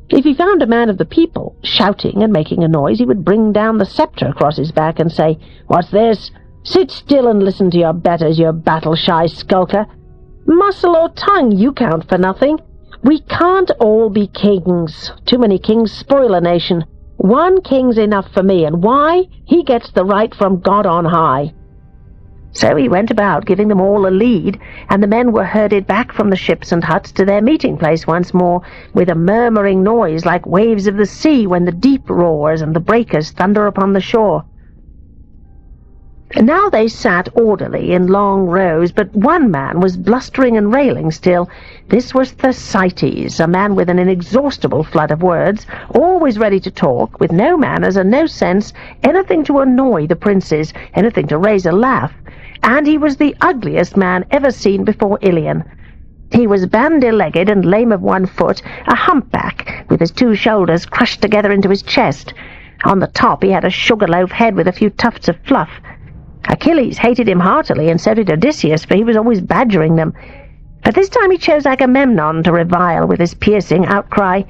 If he found a man of the people shouting and making a noise, he would bring down the sceptre across his back and say, "What's this? Sit still and listen to your betters, you battle-shy skulker. Muscle or tongue, you count for nothing. We can't all be kings. Too many kings spoil a nation. One king's enough for me, and why? He gets the right from God on high." So he went about giving them all a lead, and the men were herded back from the ships and huts to their meeting place once more, with a murmuring noise like waves of the sea when the deep roars and the breakers thunder upon the shore. Now they sat orderly in long rows, but one man was blustering and railing still. This was Thersites, a man with an inexhaustible flood of words, always ready to talk, with no manners and no sense, anything to annoy the princes, anything to raise a laugh, and he was the ugliest man ever seen before Ilion. He was bandy-legged and lame of one foot, a humpback, with his two shoulders crushed together into his chest. On the top he had a sugar-loaf head with a few tufts of fluff. Achilles hated him heartily, and so did Odysseus, for he was always badgering them. But this time he chose Agamemnon to revile with his piercing outcry.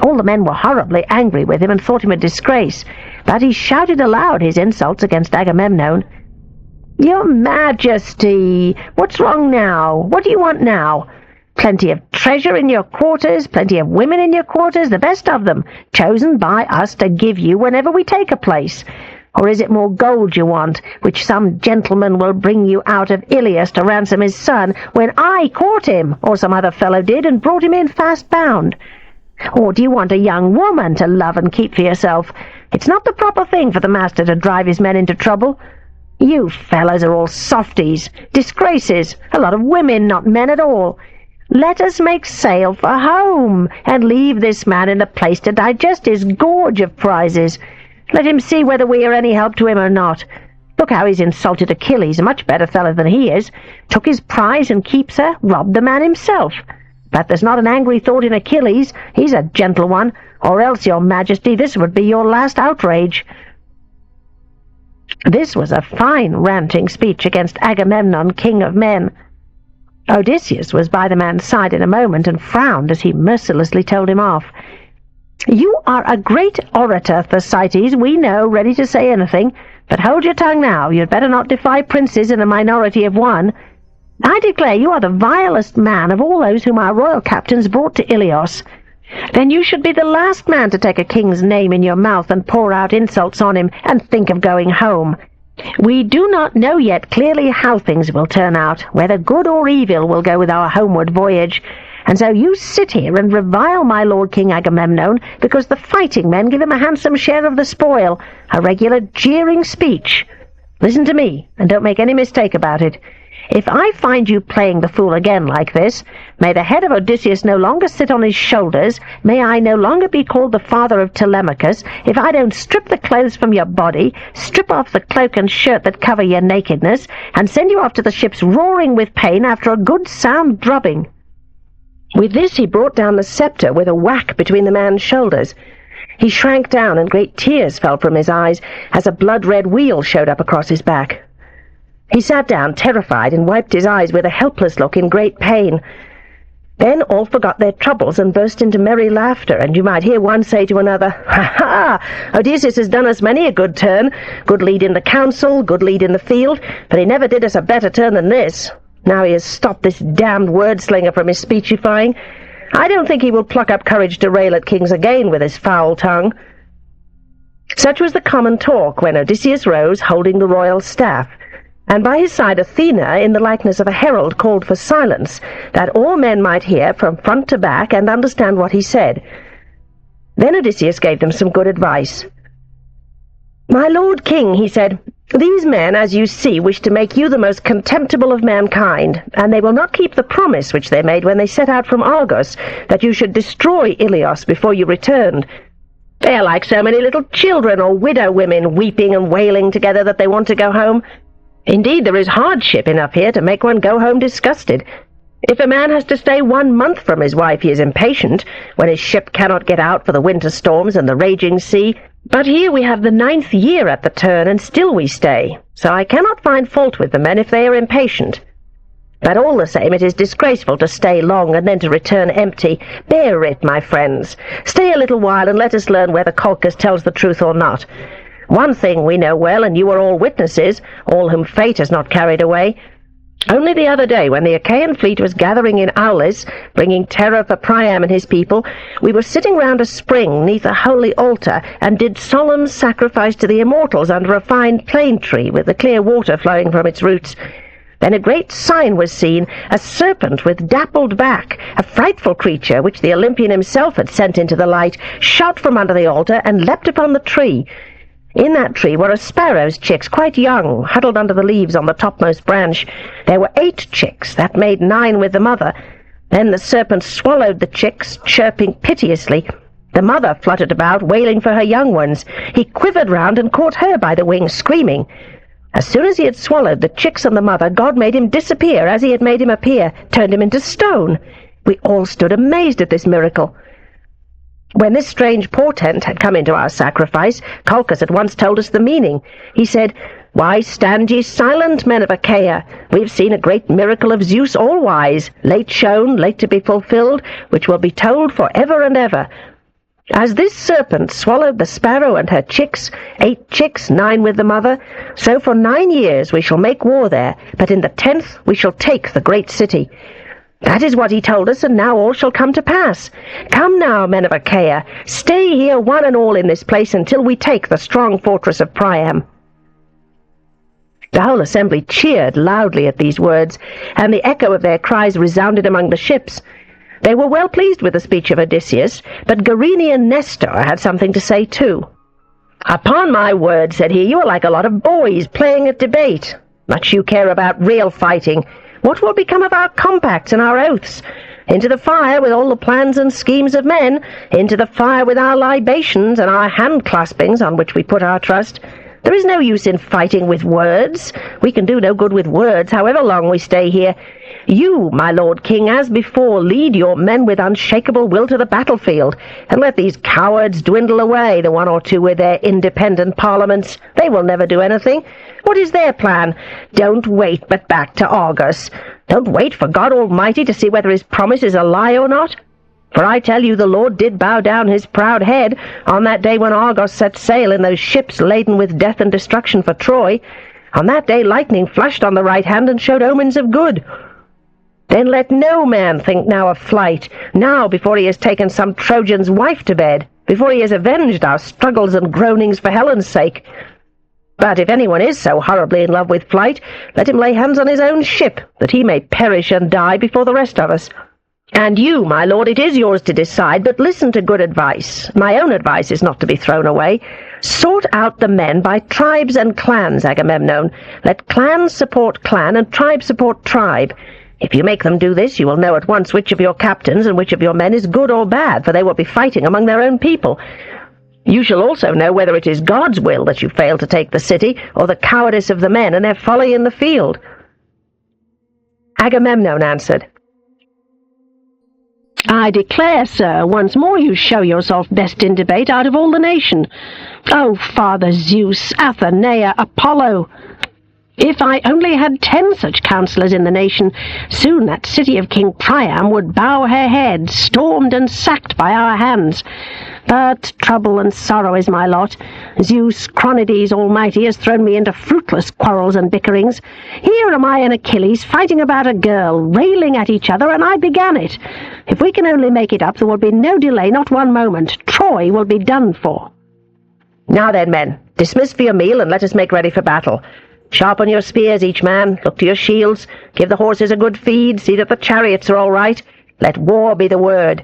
All the men were horribly angry with him and thought him a disgrace, but he shouted aloud his insults against Agamemnon. "Your Majesty! What's wrong now? What do you want now? Plenty of treasure in your quarters, plenty of women in your quarters, the best of them, chosen by us to give you whenever we take a place. Or is it more gold you want, which some gentleman will bring you out of Ilias to ransom his son, when I caught him, or some other fellow did, and brought him in fast bound? Or do you want a young woman to love and keep for yourself? It's not the proper thing for the master to drive his men into trouble. You fellows are all softies, disgraces, a lot of women, not men at all. Let us make sail for home, and leave this man in a place to digest his gorge of prizes. Let him see whether we are any help to him or not. Look how he's insulted Achilles, a much better fellow than he is. Took his prize and keeps her, robbed the man himself. But there's not an angry thought in Achilles. He's a gentle one, or else, your Majesty, this would be your last outrage." This was a fine ranting speech against Agamemnon, king of men. Odysseus was by the man's side in a moment and frowned as he mercilessly told him off. "You are a great orator, Thersites, we know, ready to say anything. But hold your tongue now. You'd better not defy princes in a minority of one. I declare you are the vilest man of all those whom our royal captains brought to Ilios. Then you should be the last man to take a king's name in your mouth and pour out insults on him and think of going home. We do not know yet clearly how things will turn out, whether good or evil will go with our homeward voyage. And so you sit here and revile my Lord King Agamemnon because the fighting men give him a handsome share of the spoil, a regular jeering speech. Listen to me, and don't make any mistake about it. If I find you playing the fool again like this, may the head of Odysseus no longer sit on his shoulders, may I no longer be called the father of Telemachus, if I don't strip the clothes from your body, strip off the cloak and shirt that cover your nakedness, and send you off to the ships roaring with pain after a good sound drubbing." With this he brought down the sceptre with a whack between the man's shoulders. He shrank down, and great tears fell from his eyes as a blood-red wheal showed up across his back. He sat down, terrified, and wiped his eyes with a helpless look in great pain. Then all forgot their troubles and burst into merry laughter, and you might hear one say to another, "Ha ha! Odysseus has done us many a good turn, good lead in the council, good lead in the field, but he never did us a better turn than this. Now he has stopped this damned word-slinger from his speechifying. I don't think he will pluck up courage to rail at kings again with his foul tongue." Such was the common talk when Odysseus rose, holding the royal staff, and by his side Athena, in the likeness of a herald, called for silence, that all men might hear from front to back and understand what he said. Then Odysseus gave them some good advice. "My lord king," he said, "these men, as you see, wish to make you the most contemptible of mankind, and they will not keep the promise which they made when they set out from Argos, that you should destroy Ilios before you returned. They are like so many little children or widow women, weeping and wailing together that they want to go home. Indeed, there is hardship enough here to make one go home disgusted. If a man has to stay 1 month from his wife, he is impatient, when his ship cannot get out for the winter storms and the raging sea. But here we have the 9th year at the turn, and still we stay, so I cannot find fault with the men if they are impatient. But all the same, it is disgraceful to stay long and then to return empty. Bear it, my friends. Stay a little while and let us learn whether Calchas tells the truth or not. One thing we know well, and you are all witnesses, all whom fate has not carried away. Only the other day, when the Achaean fleet was gathering in Aulis, bringing terror for Priam and his people, we were sitting round a spring neath a holy altar, and did solemn sacrifice to the immortals under a fine plane tree with the clear water flowing from its roots. Then a great sign was seen, a serpent with dappled back, a frightful creature which the Olympian himself had sent into the light, shot from under the altar and leapt upon the tree. In that tree were a sparrow's chicks, quite young, huddled under the leaves on the topmost branch. There were 8 chicks, that made 9 with the mother. Then the serpent swallowed the chicks, chirping piteously. The mother fluttered about, wailing for her young ones. He quivered round and caught her by the wing, screaming. As soon as he had swallowed the chicks and the mother, God made him disappear as he had made him appear, turned him into stone. We all stood amazed at this miracle. When this strange portent had come into our sacrifice, Calchas at once told us the meaning. He said, "Why stand ye silent, men of Achaia? We have seen a great miracle of Zeus all-wise, late shown, late to be fulfilled, which will be told for ever and ever. As this serpent swallowed the sparrow and her chicks, 8 chicks, 9 with the mother, so for 9 years we shall make war there, but in the 10th we shall take the great city. That is what he told us, and now all shall come to pass. Come now, men of Achaia, stay here one and all in this place until we take the strong fortress of Priam." The whole assembly cheered loudly at these words, and the echo of their cries resounded among the ships. They were well pleased with the speech of Odysseus, but Gerenian Nestor had something to say too. "Upon my word," said he, "you are like a lot of boys playing at debate. Much you care about real fighting. What will become of our compacts and our oaths? Into the fire with all the plans and schemes of men, into the fire with our libations and our hand-claspings on which we put our trust. There is no use in fighting with words. We can do no good with words, however long we stay here. You, my lord king, as before, lead your men with unshakable will to the battlefield, and let these cowards dwindle away, the 1 or 2 with their independent parliaments. They will never do anything. What is their plan? Don't wait, but back to Argos. Don't wait for God Almighty to see whether his promise is a lie or not. For I tell you, the Lord did bow down his proud head on that day when Argos set sail in those ships laden with death and destruction for Troy. On that day lightning flashed on the right hand and showed omens of good. Then let no man think now of flight, now before he has taken some Trojan's wife to bed, before he has avenged our struggles and groanings for Helen's sake. But if anyone is so horribly in love with flight, let him lay hands on his own ship, that he may perish and die before the rest of us. And you, my lord, it is yours to decide, but listen to good advice. My own advice is not to be thrown away. Sort out the men by tribes and clans, Agamemnon. Let clans support clan and tribe support tribe. If you make them do this, you will know at once which of your captains and which of your men is good or bad, for they will be fighting among their own people. You shall also know whether it is God's will that you fail to take the city, or the cowardice of the men and their folly in the field. Agamemnon answered, I declare, sir, once more you show yourself best in debate out of all the nation. O Father Zeus, Athenaea, Apollo! If I only had 10 such counsellors in the nation, soon that city of King Priam would bow her head, stormed and sacked by our hands. But trouble and sorrow is my lot. Zeus, Chronides Almighty, has thrown me into fruitless quarrels and bickerings. Here am I and Achilles fighting about a girl, railing at each other, and I began it. If we can only make it up, there will be no delay, not one moment. Troy will be done for. Now then, men, dismiss for your meal, and let us make ready for battle. Sharpen your spears, each man. Look to your shields. Give the horses a good feed. See that the chariots are all right. Let war be the word.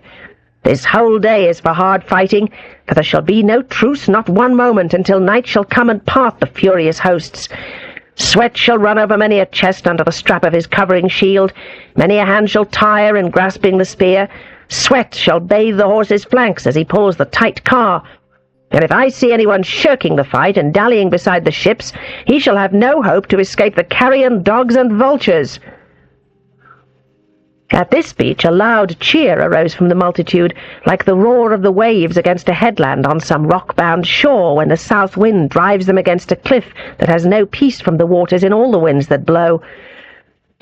This whole day is for hard fighting, for there shall be no truce, not one moment, until night shall come and part the furious hosts. Sweat shall run over many a chest under the strap of his covering shield. Many a hand shall tire in grasping the spear. Sweat shall bathe the horse's flanks as he pulls the tight car. And if I see anyone shirking the fight and dallying beside the ships, he shall have no hope to escape the carrion dogs and vultures. At this speech a loud cheer arose from the multitude, like the roar of the waves against a headland on some rock-bound shore when the south wind drives them against a cliff that has no peace from the waters in all the winds that blow.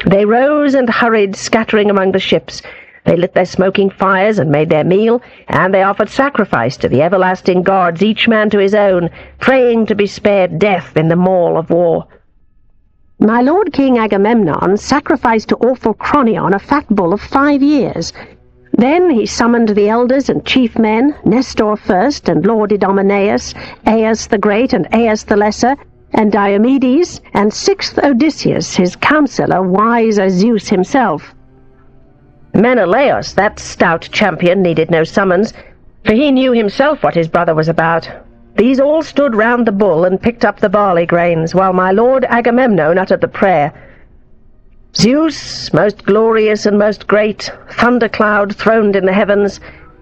They rose and hurried, scattering among the ships. They lit their smoking fires and made their meal, and they offered sacrifice to the everlasting gods, each man to his own, praying to be spared death in the maul of war. My lord King Agamemnon sacrificed to awful Cronion a fat bull of 5 years. Then he summoned the elders and chief men, Nestor first, and lord Idomeneus, Aias the Great and Aias the Lesser, and Diomedes, and 6th Odysseus, his counsellor, wise as Zeus himself. Menelaus, that stout champion, needed no summons, for he knew himself what his brother was about. These all stood round the bull and picked up the barley grains, while my lord Agamemnon uttered the prayer. Zeus, most glorious and most great, thundercloud throned in the heavens,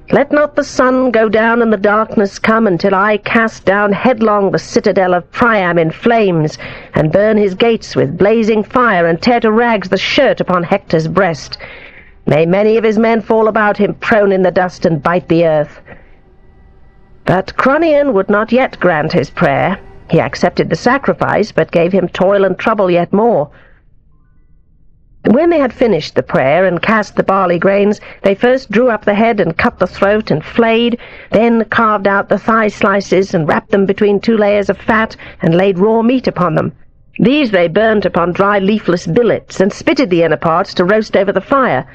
let not the sun go down and the darkness come until I cast down headlong the citadel of Priam in flames, and burn his gates with blazing fire, and tear to rags the shirt upon Hector's breast. May many of his men fall about him prone in the dust and bite the earth. But Cronion would not yet grant his prayer. He accepted the sacrifice, but gave him toil and trouble yet more. When they had finished the prayer and cast the barley grains, they first drew up the head and cut the throat and flayed, then carved out the thigh slices and wrapped them between 2 layers of fat and laid raw meat upon them. These they burnt upon dry leafless billets and spitted the inner parts to roast over the fire.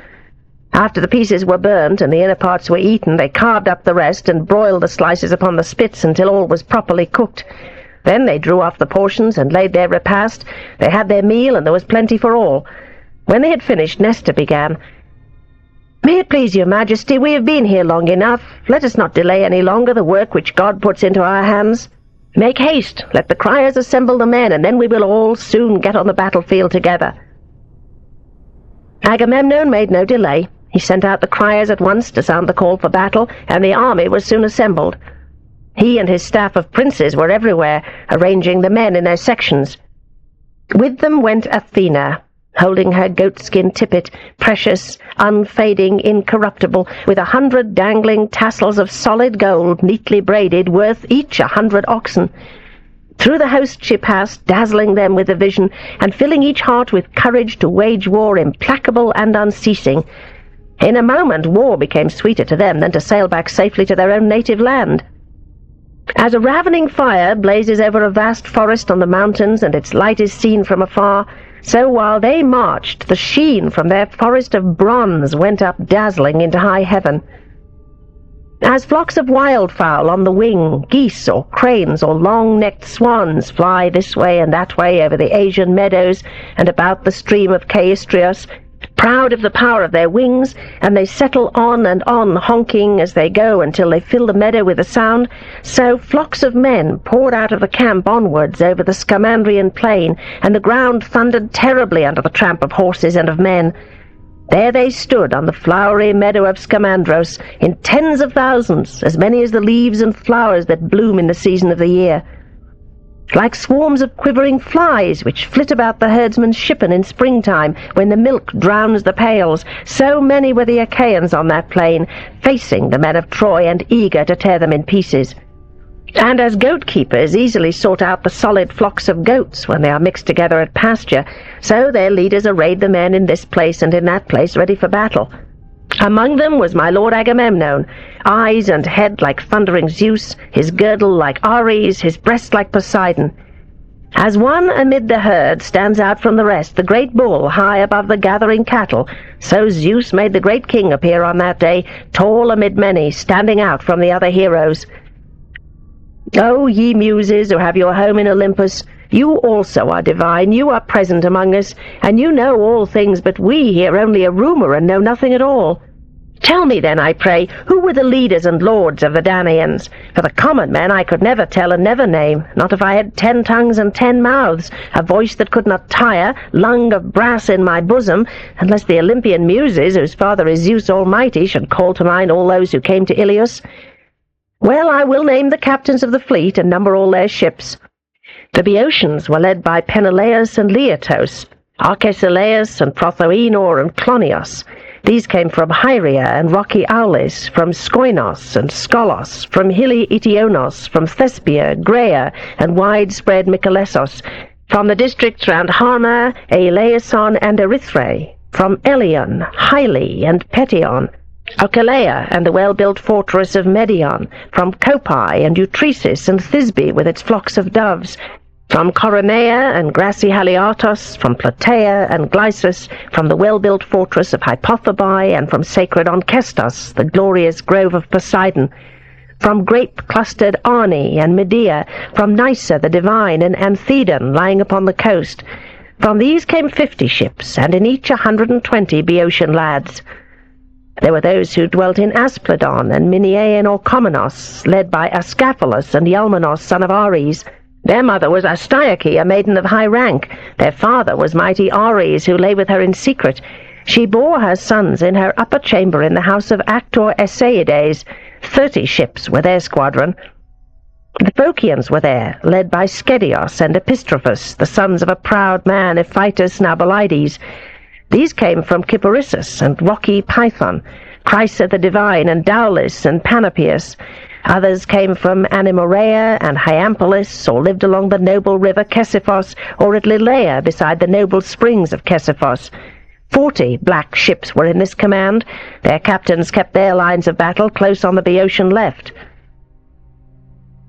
After the pieces were burnt and the inner parts were eaten, they carved up the rest and broiled the slices upon the spits until all was properly cooked. Then they drew off the portions and laid their repast. They had their meal, and there was plenty for all. When they had finished, Nestor began, May it please your majesty, we have been here long enough. Let us not delay any longer the work which God puts into our hands. Make haste, let the criers assemble the men, and then we will all soon get on the battlefield together. Agamemnon made no delay. He sent out the criers at once to sound the call for battle, and the army was soon assembled. He and his staff of princes were everywhere, arranging the men in their sections. With them went Athena, holding her goatskin tippet, precious, unfading, incorruptible, with 100 dangling tassels of solid gold, neatly braided, worth each 100 oxen. Through the host she passed, dazzling them with a vision, and filling each heart with courage to wage war implacable and unceasing. In a moment war became sweeter to them than to sail back safely to their own native land. As a ravening fire blazes over a vast forest on the mountains and its light is seen from afar, so while they marched, the sheen from their forest of bronze went up dazzling into high heaven. As flocks of wildfowl on the wing, geese or cranes or long-necked swans fly this way and that way over the Asian meadows and about the stream of Caistrios, proud of the power of their wings, and they settle on and on, honking as they go until they fill the meadow with a sound, so flocks of men poured out of the camp onwards over the Scamandrian plain, and the ground thundered terribly under the tramp of horses and of men. There they stood on the flowery meadow of Scamandros, in tens of thousands, as many as the leaves and flowers that bloom in the season of the year. Like swarms of quivering flies which flit about the herdsman's shippen in springtime when the milk drowns the pails, so many were the Achaeans on that plain, facing the men of Troy and eager to tear them in pieces. And as goat-keepers easily sort out the solid flocks of goats when they are mixed together at pasture, so their leaders arrayed the men in this place and in that place ready for battle. Among them was my lord Agamemnon, eyes and head like thundering Zeus, his girdle like Ares, his breast like Poseidon. As one amid the herd stands out from the rest, the great bull high above the gathering cattle, so Zeus made the great king appear on that day, tall amid many, standing out from the other heroes. O ye muses who have your home in Olympus, you also are divine, you are present among us, and you know all things, but we hear only a rumor and know nothing at all. Tell me then, I pray, who were the leaders and lords of the Danaans? For the common men I could never tell and never name, not if I had 10 tongues and 10 mouths, a voice that could not tire, lung of brass in my bosom, unless the Olympian muses, whose father is Zeus Almighty, should call to mind all those who came to Ilios. Well, I will name the captains of the fleet and number all their ships. The Boeotians were led by Peneleus and Leotos, Arcesilaus and Prothoenor and Clonios. These came from Hyria and rocky Aulis, from Skoinos and Skolos, from hilly Etionos, from Thespia, Graea, and widespread Mycalessos, from the districts round Harma, Eileason, and Erythrae, from Elion, Hyli, and Petion, Alcalea and the well-built fortress of Medion, from Copai and Eutresis and Thisbe with its flocks of doves, from Coronea and grassy Haliartos, from Platea and Glycis, from the well-built fortress of Hypothobai, and from sacred Onchestos, the glorious grove of Poseidon, from grape-clustered Arne and Medea, from Nysa the divine and Anthedon lying upon the coast. From these came 50 ships, and in each 120 Boeotian lads. There were those who dwelt in Aspledon and Mineaean Orchomenos, led by Ascaphalus and Ialmenos, son of Ares. Their mother was Astyoche, a maiden of high rank. Their father was mighty Ares, who lay with her in secret. She bore her sons in her upper chamber in the house of Actor Esseides. 30 ships were their squadron. The Phocians were there, led by Schedios and Epistrophus, the sons of a proud man, Iphitus Nabalides. These came from Kyparissus and rocky Python, Chrysa the divine, and Daulis and Panopeus. Others came from Animorea and Hyampolis, or lived along the noble river Cesiphos, or at Lilaea beside the noble springs of Cesiphos. 40 black ships were in this command. Their captains kept their lines of battle close on the Boeotian left.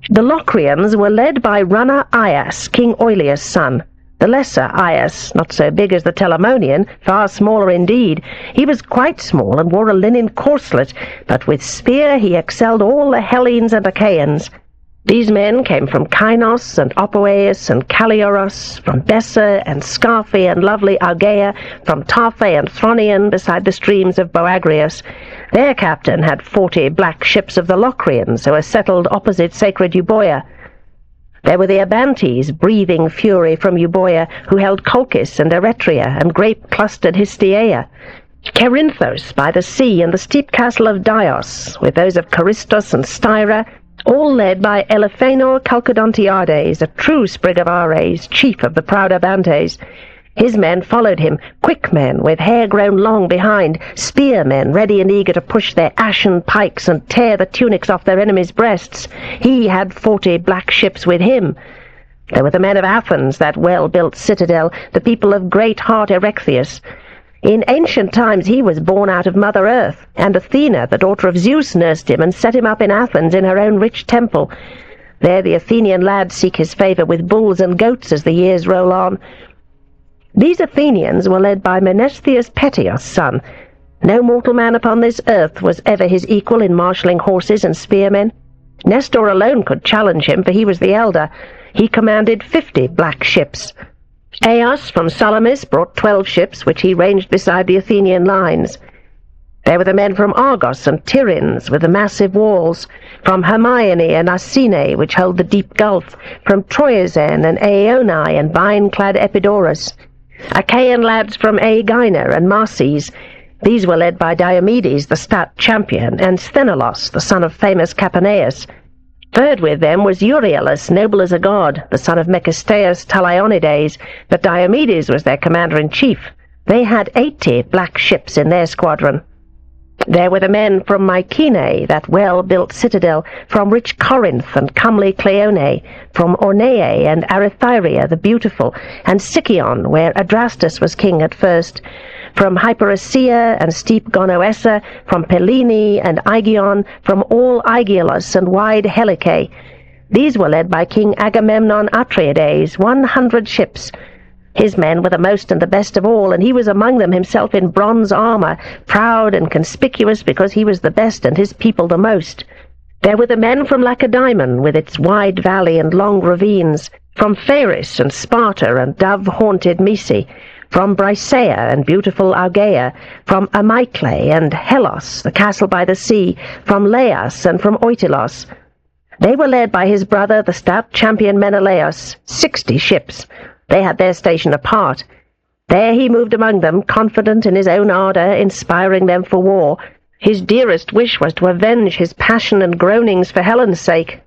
The Locrians were led by runner Aias, King Oileus' son. The lesser Aias, not so big as the Telamonian, far smaller indeed. He was quite small and wore a linen corslet, but with spear he excelled all the Hellenes and Achaeans. These men came from Kynos and Opoeus and Calioros, from Bessa and Scaphe and lovely Argeia, from Tarphe and Thronion beside the streams of Boagrius. Their captain had 40 black ships of the Locrians, who were settled opposite sacred Euboea. There were the Abantes, breathing fury from Euboea, who held Colchis and Eretria and grape-clustered Histiaea. Cerinthos by the sea and the steep castle of Dios, with those of Charistos and Styra, all led by Eliphenor Chalcodontiades, a true sprig of Ares, chief of the proud Abantes. His men followed him, quick men with hair grown long behind, spearmen ready and eager to push their ashen pikes and tear the tunics off their enemies' breasts. He had 40 black ships with him. There were the men of Athens, that well-built citadel, the people of great heart Erechtheus. In ancient times he was born out of Mother Earth, and Athena, the daughter of Zeus, nursed him and set him up in Athens in her own rich temple. There the Athenian lads seek his favour with bulls and goats as the years roll on. These Athenians were led by Menestheus Petius' son. No mortal man upon this earth was ever his equal in marshalling horses and spearmen. Nestor alone could challenge him, for he was the elder. He commanded 50 black ships. Aias from Salamis brought 12 ships, which he ranged beside the Athenian lines. There were the men from Argos and Tiryns, with the massive walls, from Hermione and Asine, which hold the deep gulf, from Troezen and Aeoni and vine-clad Epidaurus. Achaean lads from Aegina and Marses. These were led by Diomedes, the stout champion, and Sthenelos, the son of famous Capaneus. Third with them was Euryalus, noble as a god, the son of Megistaeus Talionides, but Diomedes was their commander-in-chief. They had 80 black ships in their squadron. There were the men from Mycenae, that well-built citadel, from rich Corinth and comely Cleone, from Orneae and Arethyria the beautiful, and Sicyon, where Adrastus was king at first, from Hypericea and steep Gonoessa, from Pellene and Aigion, from all Aegialus and wide Helice. These were led by King Agamemnon Atreides, 100 ships. His men were the most and the best of all, and he was among them himself in bronze armour, proud and conspicuous because he was the best and his people the most. There were the men from Lacedaemon, with its wide valley and long ravines, from Pharis and Sparta and dove-haunted Mysi, from Brysaea and beautiful Augea, from Amyclae and Helos, the castle by the sea, from Laas and from Oitylos. They were led by his brother, the stout champion Menelaus, 60 ships. They had their station apart. There he moved among them, confident in his own ardour, inspiring them for war. His dearest wish was to avenge his passion and groanings for Helen's sake.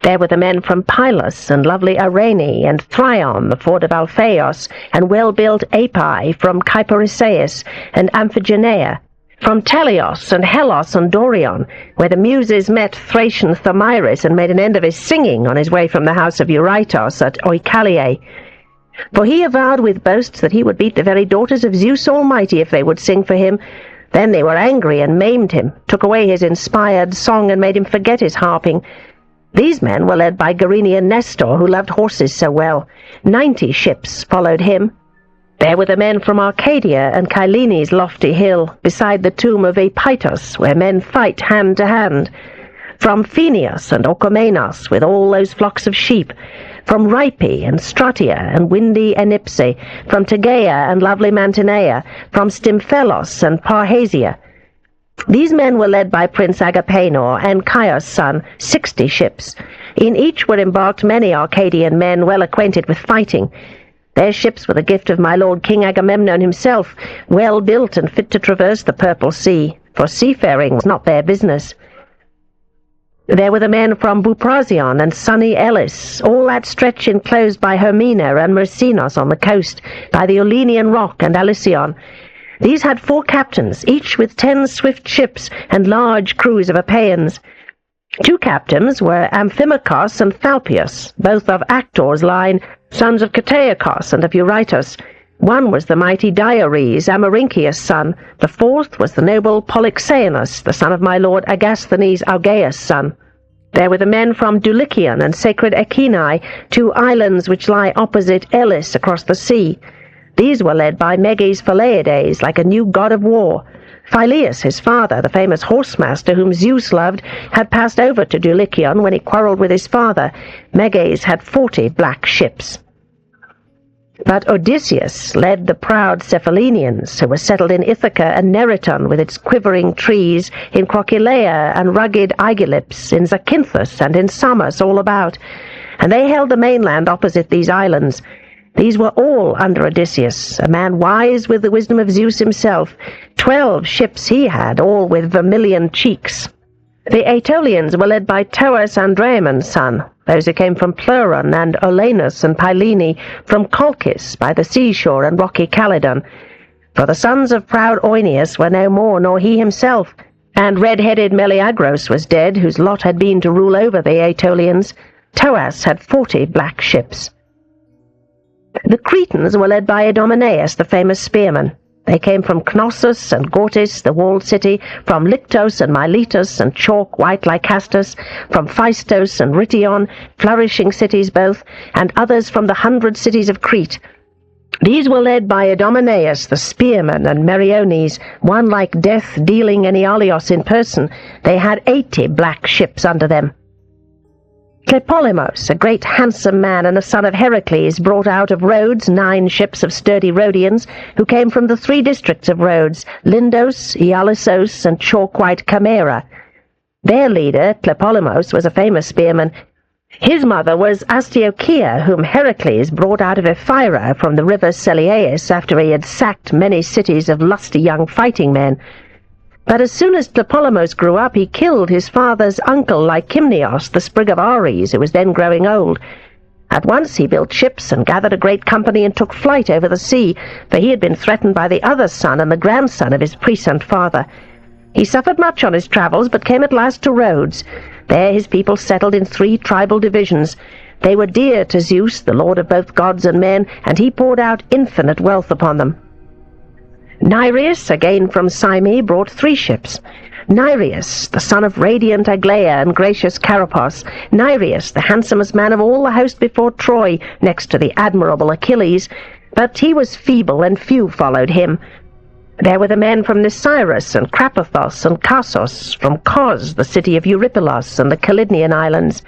There were the men from Pylos and lovely Arene, and Thryon, the ford of Alphaeus, and well-built Api from Kypericeus and Amphigenea, from Telios and Helos and Dorion, where the Muses met Thracian Thamyris and made an end of his singing on his way from the house of Eurytos at Oichalie. For he avowed with boasts that he would beat the very daughters of Zeus Almighty if they would sing for him. Then they were angry and maimed him, took away his inspired song and made him forget his harping. These men were led by Gerenian Nestor, who loved horses so well. 90 ships followed him. There were the men from Arcadia and Cylene's lofty hill, beside the tomb of Epeitos, where men fight hand to hand. From Phenius and Orchomenos, with all those flocks of sheep. From Rhipe and Stratia and windy Enipse. From Tegea and lovely Mantinea. From Stymphelos and Parrhasia. These men were led by Prince Agapenor and Chios' son, 60 ships. In each were embarked many Arcadian men well acquainted with fighting. Their ships were the gift of my lord King Agamemnon himself, well built and fit to traverse the purple sea, for seafaring was not their business. There were the men from Buprasium and sunny Elis, all that stretch enclosed by Hermina and Myrsinos on the coast, by the Olenian rock and Alysion. These had 4 captains, each with 10 swift ships and large crews of Achaeans. 2 captains were Amphimachos and Thalpius, both of Actor's line, sons of Cteacus and of Eurytus. One was the mighty Diores, Amarynceus' son. The 4th was the noble Polyxenus, the son of my lord Agasthenes, Augeas' son. There were the men from Dulichion and sacred Echini, 2 islands which lie opposite Elis across the sea. These were led by Meges Phaleides, like a new god of war. Phyleus, his father, the famous horsemaster whom Zeus loved, had passed over to Dulichion when he quarrelled with his father. Meges had 40 black ships. But Odysseus led the proud Cephalenians, who were settled in Ithaca and Neriton, with its quivering trees, in Crocylea and rugged Aegylips, in Zacynthus and in Samos all about, and they held the mainland opposite these islands. These were all under Odysseus, a man wise with the wisdom of Zeus himself. 12 ships he had, all with vermilion cheeks. The Aetolians were led by Thoas Andreamon's son, those who came from Pleuron and Olenus and Pylene, from Colchis by the seashore and rocky Calydon. For the sons of proud Oeneus were no more, nor he himself, and red-headed Meleagros was dead, whose lot had been to rule over the Aetolians. Thoas had 40 black ships. The Cretans were led by Idomeneus, the famous spearman. They came from Knossos and Gortys, the walled city, from Lyctos and Miletus and chalk white Lycastus, from Phaistos and Rhytion, flourishing cities both, and others from the 100 cities of Crete. These were led by Idomeneus the spearman and Meriones, one like death dealing Enyalios in person. They had 80 black ships under them. Tlepolemus, a great handsome man and a son of Heracles, brought out of Rhodes 9 ships of sturdy Rhodians, who came from the 3 districts of Rhodes, Lindos, Ialissos, and chalk-white Camera. Their leader, Tlepolemus, was a famous spearman. His mother was Astyochea, whom Heracles brought out of Ephyra from the river Seleueis after he had sacked many cities of lusty young fighting men. But as soon as Tlepolemus grew up, he killed his father's uncle Lycymnios, the sprig of Ares, who was then growing old. At once he built ships and gathered a great company and took flight over the sea, for he had been threatened by the other son and the grandson of his puissant father. He suffered much on his travels, but came at last to Rhodes. There his people settled in 3 tribal divisions. They were dear to Zeus, the lord of both gods and men, and he poured out infinite wealth upon them. Nireus, again from Cyme, brought 3 ships. Nireus, the son of radiant Aglaea and gracious Carapos. Nireus, the handsomest man of all the host before Troy, next to the admirable Achilles. But he was feeble, and few followed him. There were the men from Nisyrus and Crapathos and Cassos, from Cos, the city of Eurypylos, and the Calydnian islands.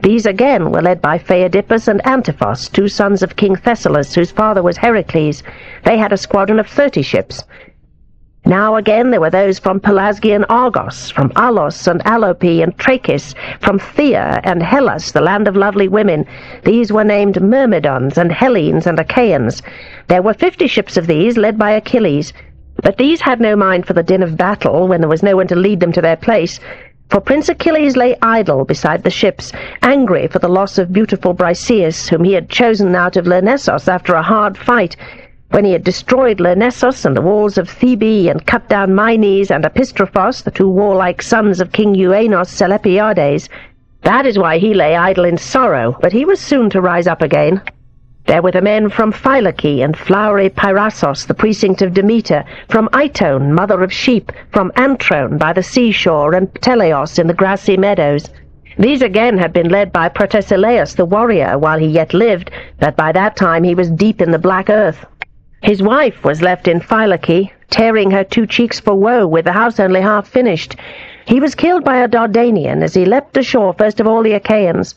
These again were led by Phaedippus and Antiphos, 2 sons of King Thessalus, whose father was Heracles. They had a squadron of 30 ships. Now again there were those from Pelasgian Argos, from Alos and Alope and Trachis, from Thea and Hellas, the land of lovely women. These were named Myrmidons and Hellenes and Achaeans. There were 50 ships of these, led by Achilles. But these had no mind for the din of battle, when there was no one to lead them to their place. For Prince Achilles lay idle beside the ships, angry for the loss of beautiful Briseis, whom he had chosen out of Lyrnessos after a hard fight. When he had destroyed Lyrnessos and the walls of Thebe, and cut down Mynes and Epistrophos, the 2 warlike sons of King Euenos Celepiades. That is why he lay idle in sorrow, but he was soon to rise up again. There were the men from Phylake and flowery Pyrassos, the precinct of Demeter, from Itone, mother of sheep, from Antrone by the seashore, and Pteleos in the grassy meadows. These again had been led by Protesilaus the warrior while he yet lived, but by that time he was deep in the black earth. His wife was left in Phylake, tearing her 2 cheeks for woe, with the house only half finished. He was killed by a Dardanian as he leapt ashore first of all the Achaeans.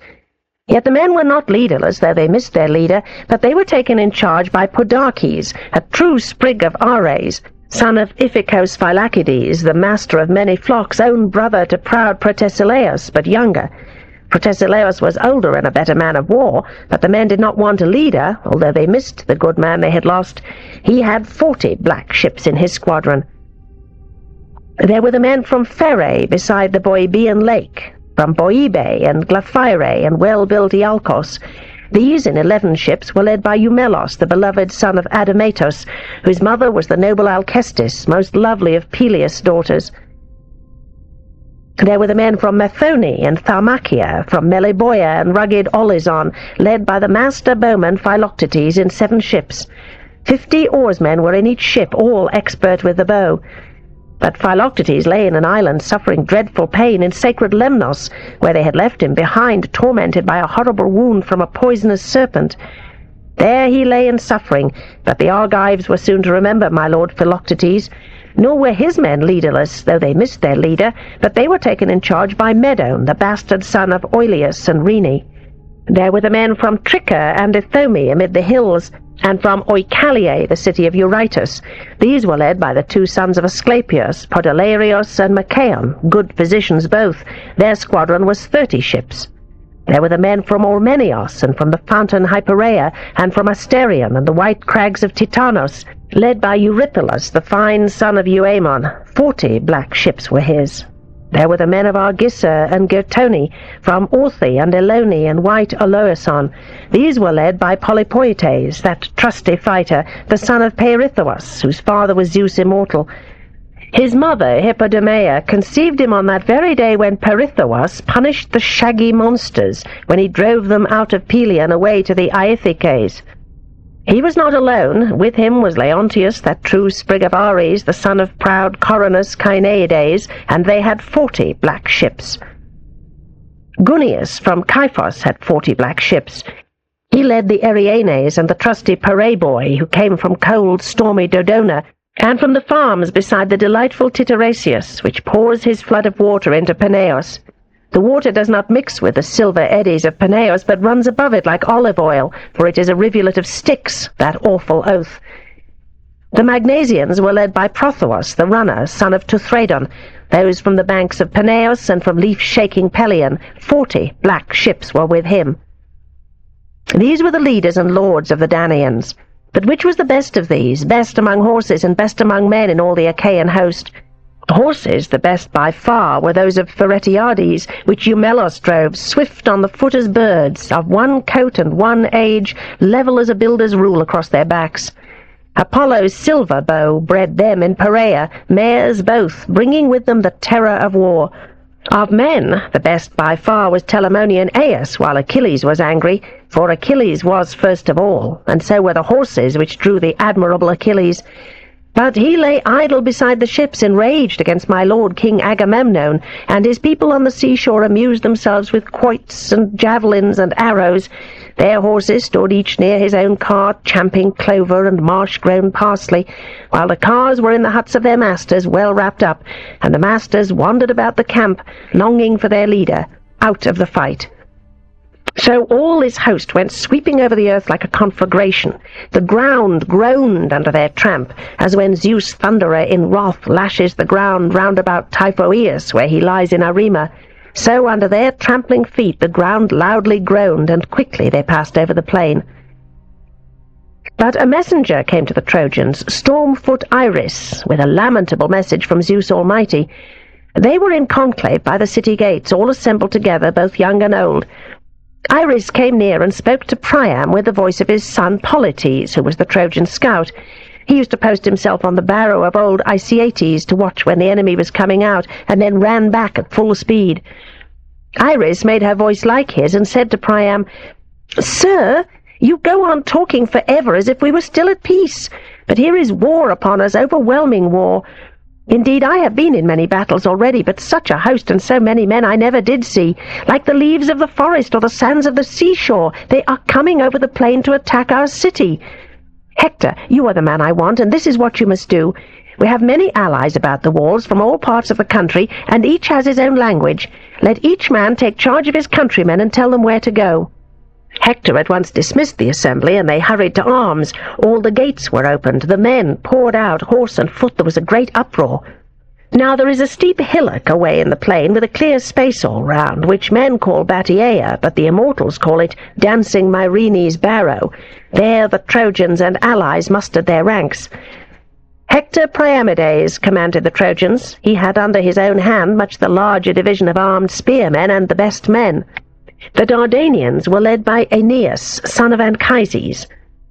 Yet the men were not leaderless, though they missed their leader, but they were taken in charge by Podarches, a true sprig of Ares, son of Iphicos Phylacides, the master of many flocks, own brother to proud Protesilaus, but younger. Protesilaus was older and a better man of war, but the men did not want a leader, although they missed the good man they had lost. He had 40 black ships in his squadron. There were the men from Pherae beside the Boebean lake, from Boibe and Glaphyrae and well-built Ialkos. These, in 11 ships, were led by Eumelos, the beloved son of Adamatos, whose mother was the noble Alcestis, most lovely of Peleus' daughters. There were the men from Methone and Tharmacia, from Meliboea and rugged Olizon, led by the master bowman Philoctetes in 7 ships. 50 oarsmen were in each ship, all expert with the bow. But Philoctetes lay in an island suffering dreadful pain in sacred Lemnos, where they had left him behind, tormented by a horrible wound from a poisonous serpent. There he lay in suffering, but the Argives were soon to remember my lord Philoctetes. Nor were his men leaderless, though they missed their leader, but they were taken in charge by Medon, the bastard son of Oileus and Rhene. There were the men from Tricca and Ithome amid the hills, and from Oichalie, the city of Eurytus. These were led by the 2 sons of Asclepius, Podalerios and Machaon, good physicians both. Their squadron was 30 ships. There were the men from Ormenios, and from the fountain Hypereia, and from Asterion and the white crags of Titanos, led by Eurypylus, the fine son of Euaemon. 40 black ships were his. There were the men of Argissa and Gertone, from Orthe and Elone and white Oloeson. These were led by Polypoetes, that trusty fighter, the son of Peirithous, whose father was Zeus immortal. His mother, Hippodamia, conceived him on that very day when Peirithous punished the shaggy monsters, when he drove them out of Pelion away to the Aithices. He was not alone. With him was Leontius, that true sprig of Ares, the son of proud Coronus Caeneides, and they had 40 black ships. Gunius from Kyphos had 40 black ships. He led the Erienes and the trusty Paraboi, who came from cold, stormy Dodona, and from the farms beside the delightful Titaresius, which pours his flood of water into Peneus. The water does not mix with the silver eddies of Peneus, but runs above it like olive oil, for it is a rivulet of Styx, that awful oath. The Magnesians were led by Prothoos, the runner, son of Tuthradon, those from the banks of Peneus and from leaf-shaking Pelion. 40 black ships were with him. These were the leaders and lords of the Danaans. But which was the best of these, best among horses and best among men in all the Achaean host? Horses, the best by far, were those of Pheretiades, which Eumelos drove, swift on the foot as birds, of one coat and one age, level as a builder's rule across their backs. Apollo's silver bow bred them in Perea, mares both, bringing with them the terror of war. Of men, the best by far was Telamonian Aias, while Achilles was angry, for Achilles was first of all, and so were the horses which drew the admirable Achilles. But he lay idle beside the ships, enraged against my lord King Agamemnon, and his people on the seashore amused themselves with quoits and javelins and arrows. Their horses stood each near his own cart, champing clover and marsh-grown parsley, while the cars were in the huts of their masters, well wrapped up, and the masters wandered about the camp, longing for their leader, out of the fight. So all this host went sweeping over the earth like a conflagration. The ground groaned under their tramp, as when Zeus Thunderer in wrath lashes the ground round about Typhoeus, where he lies in Arima. So under their trampling feet the ground loudly groaned, and quickly they passed over the plain. But a messenger came to the Trojans, Stormfoot Iris, with a lamentable message from Zeus Almighty. They were in conclave by the city gates, all assembled together, both young and old. Iris came near and spoke to Priam with the voice of his son Polites, who was the Trojan scout. He used to post himself on the barrow of old Iciates to watch when the enemy was coming out, and then ran back at full speed. Iris made her voice like his, and said to Priam, "Sir, you go on talking forever as if we were still at peace. But here is war upon us, overwhelming war. Indeed, I have been in many battles already, but such a host and so many men I never did see. Like the leaves of the forest or the sands of the seashore, they are coming over the plain to attack our city. Hector, you are the man I want, and this is what you must do. We have many allies about the walls from all parts of the country, and each has his own language. Let each man take charge of his countrymen and tell them where to go." Hector at once dismissed the assembly, and they hurried to arms. All the gates were opened, the men poured out, horse and foot. There was a great uproar. Now there is a steep hillock away in the plain, with a clear space all round, which men call Batiaea, but the immortals call it Dancing Myrene's Barrow. There the Trojans and allies mustered their ranks. Hector Priamides commanded the Trojans. He had under his own hand much the larger division of armed spearmen and the best men. The Dardanians were led by Aeneas, son of Anchises.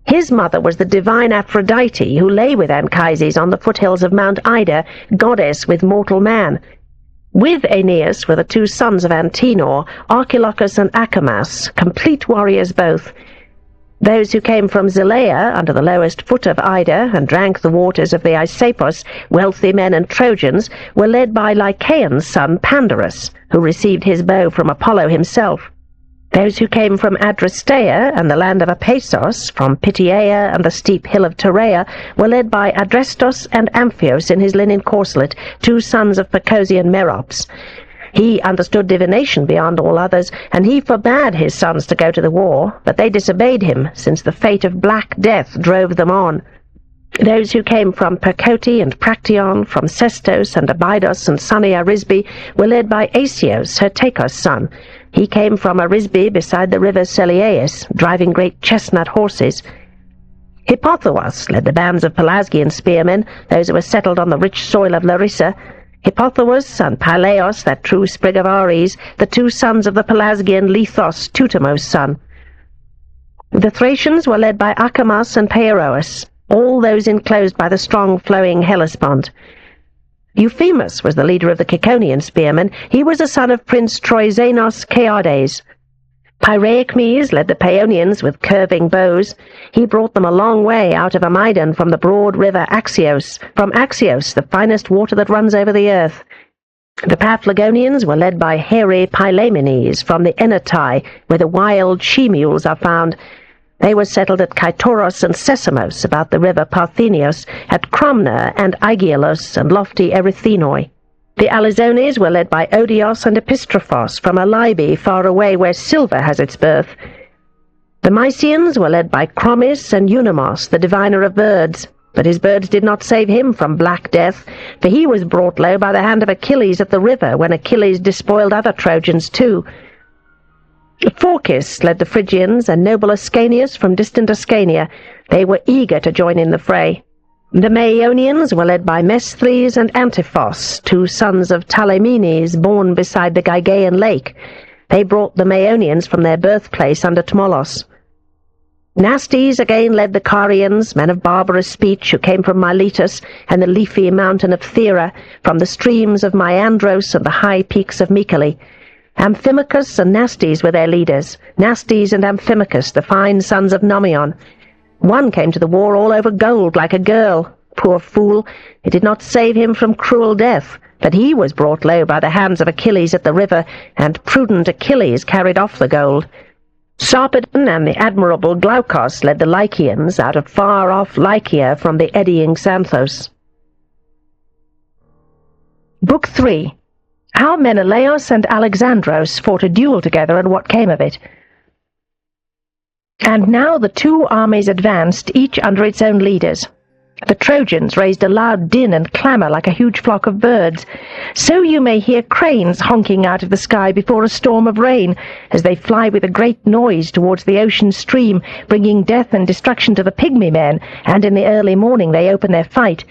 His mother was the divine Aphrodite, who lay with Anchises on the foothills of Mount Ida, goddess with mortal man. With Aeneas were the two sons of Antenor, Archilochus and Acamas, complete warriors both. Those who came from Zelea, under the lowest foot of Ida, and drank the waters of the Aesopus, wealthy men and Trojans, were led by Lycaon's son Pandarus, who received his bow from Apollo himself. Those who came from Adrasteia and the land of Apaesos, from Pityeia and the steep hill of Terea, were led by Adrestos and Amphios in his linen corselet, two sons of Percosian Merops. He understood divination beyond all others, and he forbade his sons to go to the war, but they disobeyed him, since the fate of Black Death drove them on. Those who came from Percote and Praction, from Sestos and Abydos and sunny Arisbe, were led by Asios, Hertacos' son. He came from Arisbe beside the river Selieus, driving great chestnut horses. Hippothous led the bands of Pelasgian spearmen, those who were settled on the rich soil of Larissa. Hippothous and Pylaeos, that true sprig of Ares, the two sons of the Pelasgian Lethos, Teutamos' son. The Thracians were led by Acamas and Peiroas, all those enclosed by the strong flowing Hellespont. Euphemus was the leader of the Ciconian spearmen. He was a son of Prince Troizenos Ceades. Pyraeocmes led the Paeonians with curving bows. He brought them a long way out of Amydon from the broad river Axios, from Axios, the finest water that runs over the earth. The Paphlagonians were led by hairy Pylaemenes from the Enotai, where the wild she-mules are found. They were settled at Kytoros and Sesamos, about the river Parthenios, at Cromna and Aigielos and lofty Erythenoi. The Alizones were led by Odios and Epistrophos from Alybe, far away where silver has its birth. The Mysians were led by Chromis and Eunomos, the diviner of birds. But his birds did not save him from black death, for he was brought low by the hand of Achilles at the river, when Achilles despoiled other Trojans too. Phorcys led the Phrygians, and noble Ascanius from distant Ascania. They were eager to join in the fray. The Maeonians were led by Mesthles and Antiphos, two sons of Talaemenes, born beside the Gygaean lake. They brought the Maeonians from their birthplace under Tmolos. Nastes again led the Carians, men of barbarous speech, who came from Miletus and the leafy mountain of Thera, from the streams of Myandros and the high peaks of Mycale. Amphimachus and Nastes were their leaders, Nastes and Amphimachus, the fine sons of Nomion. One came to the war all over gold, like a girl. Poor fool, it did not save him from cruel death, but he was brought low by the hands of Achilles at the river, and prudent Achilles carried off the gold. Sarpedon and the admirable Glaucus led the Lycians out of far-off Lycia from the eddying Xanthos. Book 3. How Menelaus and Alexandros fought a duel together, and what came of it. And now the two armies advanced, each under its own leaders. The Trojans raised a loud din and clamour like a huge flock of birds. So you may hear cranes honking out of the sky before a storm of rain, as they fly with a great noise towards the ocean stream, bringing death and destruction to the pygmy men, and in the early morning they open their fight.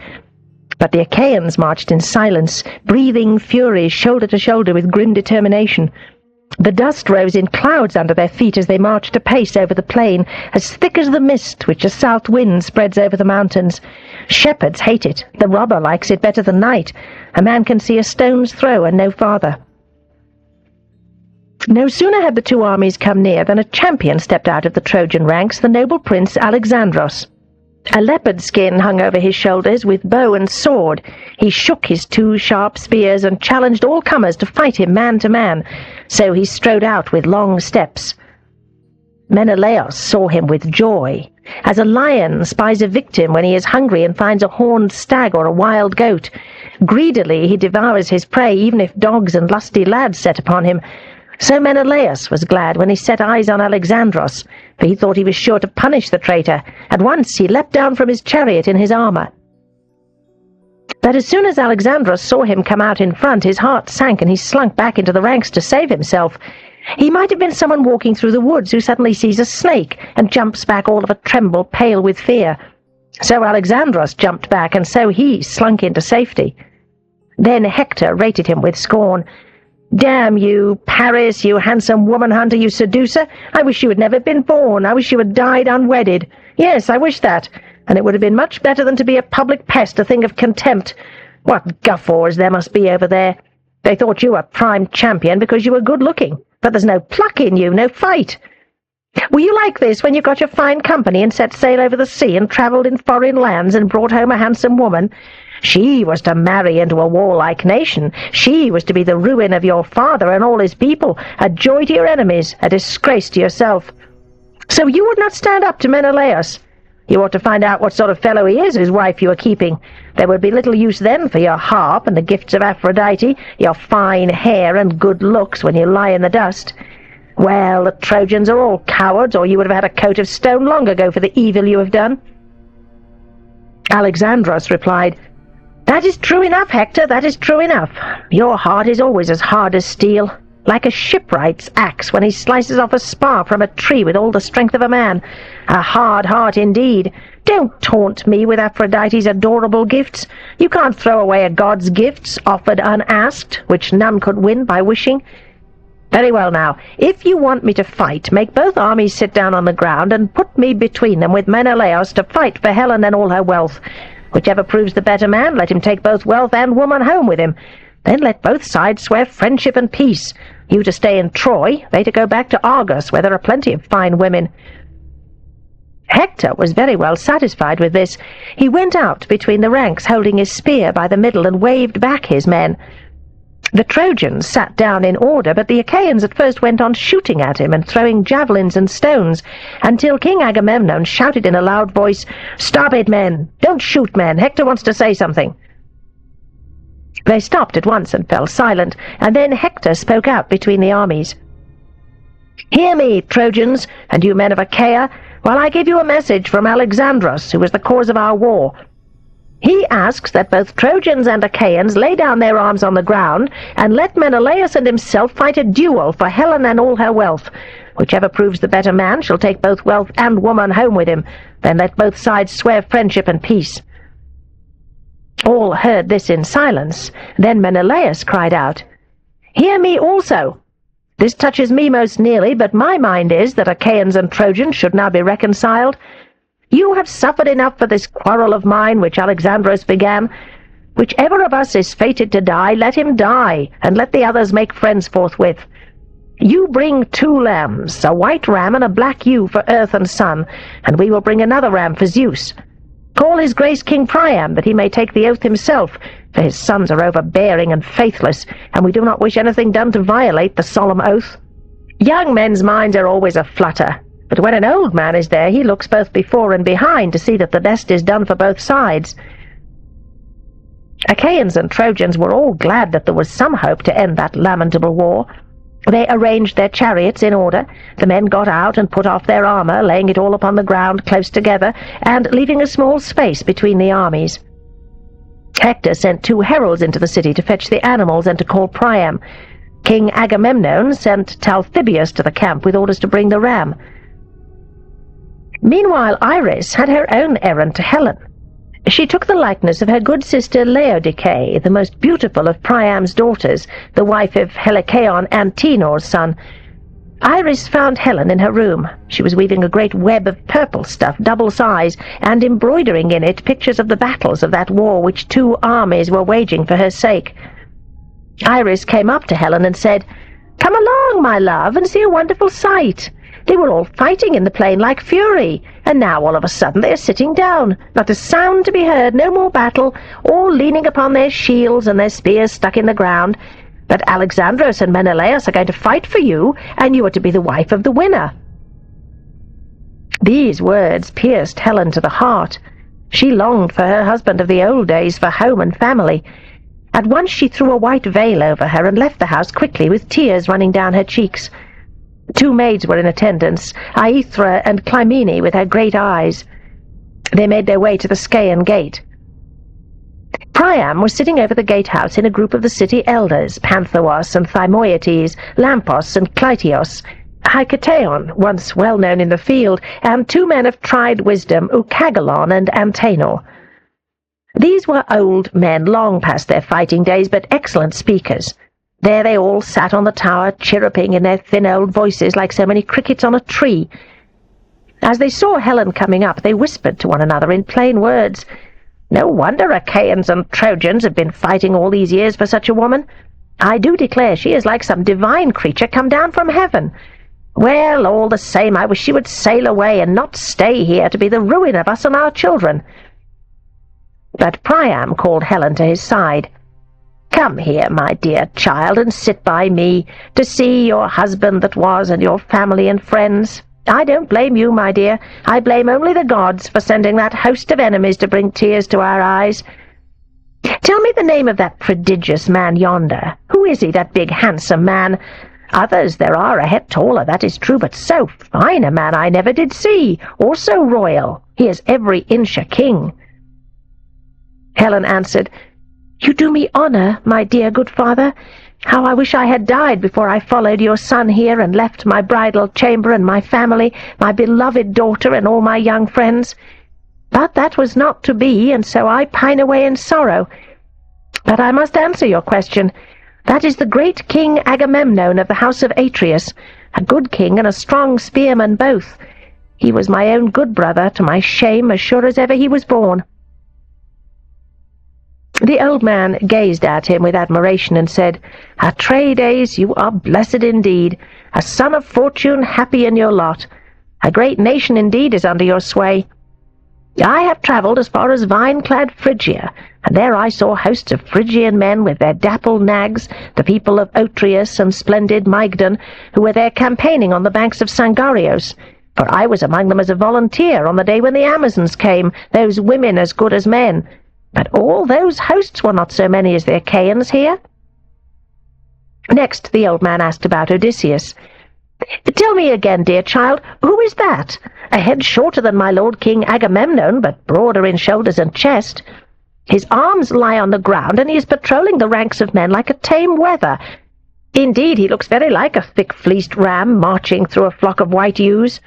But the Achaeans marched in silence, breathing fury shoulder to shoulder with grim determination. The dust rose in clouds under their feet as they marched apace over the plain, as thick as the mist which a south wind spreads over the mountains. Shepherds hate it. The robber likes it better than night. A man can see a stone's throw and no farther. No sooner had the two armies come near than a champion stepped out of the Trojan ranks, the noble prince Alexandros. A leopard skin hung over his shoulders, with bow and sword. He shook his two sharp spears and challenged all comers to fight him man to man. So he strode out with long steps. Menelaus saw him with joy, as a lion spies a victim when he is hungry and finds a horned stag or a wild goat. Greedily he devours his prey, even if dogs and lusty lads set upon him. So Menelaus was glad when he set eyes on Alexandros, for he thought he was sure to punish the traitor. At once he leapt down from his chariot in his armour. But as soon as Alexandros saw him come out in front, his heart sank, and he slunk back into the ranks to save himself. He might have been someone walking through the woods who suddenly sees a snake and jumps back all of a tremble, pale with fear. So Alexandros jumped back, and so he slunk into safety. Then Hector rated him with scorn. "Damn you, Paris, you handsome woman-hunter, you seducer! I wish you had never been born. I wish you had died unwedded. Yes, I wish that, and it would have been much better than to be a public pest, a thing of contempt. What guffaws there must be over there! They thought you a prime champion because you were good-looking, but there's no pluck in you, no fight. Were you like this when you got your fine company and set sail over the sea and travelled in foreign lands and brought home a handsome woman? She was to marry into a warlike nation. She was to be the ruin of your father and all his people, a joy to your enemies, a disgrace to yourself. So you would not stand up to Menelaus. You ought to find out what sort of fellow he is whose wife you are keeping. There would be little use then for your harp and the gifts of Aphrodite, your fine hair and good looks when you lie in the dust. Well, the Trojans are all cowards, or you would have had a coat of stone long ago for the evil you have done." Alexandros replied, "That is true enough, Hector, that is true enough. Your heart is always as hard as steel, like a shipwright's axe when he slices off a spar from a tree with all the strength of a man. A hard heart indeed. Don't taunt me with Aphrodite's adorable gifts. You can't throw away a god's gifts, offered unasked, which none could win by wishing. Very well now, if you want me to fight, make both armies sit down on the ground and put me between them with Menelaus to fight for Helen and all her wealth. Whichever proves the better man, let him take both wealth and woman home with him. Then let both sides swear friendship and peace. You to stay in Troy, they to go back to Argos, where there are plenty of fine women." Hector was very well satisfied with this. He went out between the ranks, holding his spear by the middle, and waved back his men. The Trojans sat down in order, but the Achaeans at first went on shooting at him and throwing javelins and stones, until King Agamemnon shouted in a loud voice, "Stop it, men! Don't shoot, men! Hector wants to say something." They stopped at once and fell silent, and then Hector spoke out between the armies. "Hear me, Trojans, and you men of Achaia, while I give you a message from Alexandros, who is the cause of our war. He asks that both Trojans and Achaeans lay down their arms on the ground, and let Menelaus and himself fight a duel for Helen and all her wealth. Whichever proves the better man shall take both wealth and woman home with him. Then let both sides swear friendship and peace." All heard this in silence. Then Menelaus cried out, "Hear me also. This touches me most nearly, but my mind is that Achaeans and Trojans should now be reconciled. You have suffered enough for this quarrel of mine which Alexandros began. Whichever of us is fated to die, let him die, and let the others make friends forthwith. You bring 2 lambs, a white ram and a black ewe for Earth and Sun, and we will bring another ram for Zeus. Call his grace King Priam, that he may take the oath himself, for his sons are overbearing and faithless, and we do not wish anything done to violate the solemn oath. Young men's minds are always a-flutter, but when an old man is there, he looks both before and behind to see that the best is done for both sides." Achaeans and Trojans were all glad that there was some hope to end that lamentable war. They arranged their chariots in order. The men got out and put off their armor, laying it all upon the ground close together, and leaving a small space between the armies. Hector sent 2 heralds into the city to fetch the animals and to call Priam. King Agamemnon sent Talthybius to the camp with orders to bring the ram. Meanwhile Iris had her own errand to Helen. She took the likeness of her good sister Laodice, the most beautiful of Priam's daughters, the wife of Helicaon, Antenor's son. Iris found Helen in her room. She was weaving a great web of purple stuff, double size, and embroidering in it pictures of the battles of that war which 2 armies were waging for her sake. Iris came up to Helen and said, "Come along, my love, and see a wonderful sight. They were all fighting in the plain like fury, and now all of a sudden they are sitting down, not a sound to be heard, no more battle, all leaning upon their shields and their spears stuck in the ground. But Alexandros and Menelaus are going to fight for you, and you are to be the wife of the winner." These words pierced Helen to the heart. She longed for her husband of the old days, for home and family. At once she threw a white veil over her and left the house quickly, with tears running down her cheeks. 2 maids were in attendance, Aethra and Clymene with her great eyes. They made their way to the Scaean gate. Priam was sitting over the gatehouse in a group of the city elders, Panthoos and Thymoetes, Lampos and Clytios, Hikateon, once well known in the field, and 2 men of tried wisdom, Ucagalon and Antenor. These were old men, long past their fighting days, but excellent speakers. There they all sat on the tower, chirruping in their thin old voices like so many crickets on a tree. As they saw Helen coming up, they whispered to one another in plain words, "No wonder Achaeans and Trojans have been fighting all these years for such a woman. I do declare she is like some divine creature come down from heaven. Well, all the same, I wish she would sail away and not stay here to be the ruin of us and our children." But Priam called Helen to his side. "Come here, my dear child, and sit by me, to see your husband that was, and your family and friends. I don't blame you, my dear. I blame only the gods for sending that host of enemies to bring tears to our eyes. Tell me the name of that prodigious man yonder. Who is he, that big handsome man? Others there are a head taller, that is true, but so fine a man I never did see, or so royal. He is every inch a king." Helen answered, "You do me honor, my dear good father. How I wish I had died before I followed your son here and left my bridal chamber and my family, my beloved daughter and all my young friends. But that was not to be, and so I pine away in sorrow. But I must answer your question. That is the great King Agamemnon of the house of Atreus, a good king and a strong spearman both. He was my own good brother, to my shame, as sure as ever he was born." The old man gazed at him with admiration and said, "Atreides, you are blessed indeed, a son of fortune, happy in your lot. A great nation indeed is under your sway. I have travelled as far as vine-clad Phrygia, and there I saw hosts of Phrygian men with their dappled nags, the people of Otreus and splendid Mygdon, who were there campaigning on the banks of Sangarios, for I was among them as a volunteer on the day when the Amazons came, those women as good as men. But all those hosts were not so many as the Achaeans here." Next the old man asked about Odysseus. "Tell me again, dear child, who is that? A head shorter than my lord King Agamemnon, but broader in shoulders and chest. His arms lie on the ground, and he is patrolling the ranks of men like a tame wether. Indeed, he looks very like a thick-fleeced ram marching through a flock of white ewes."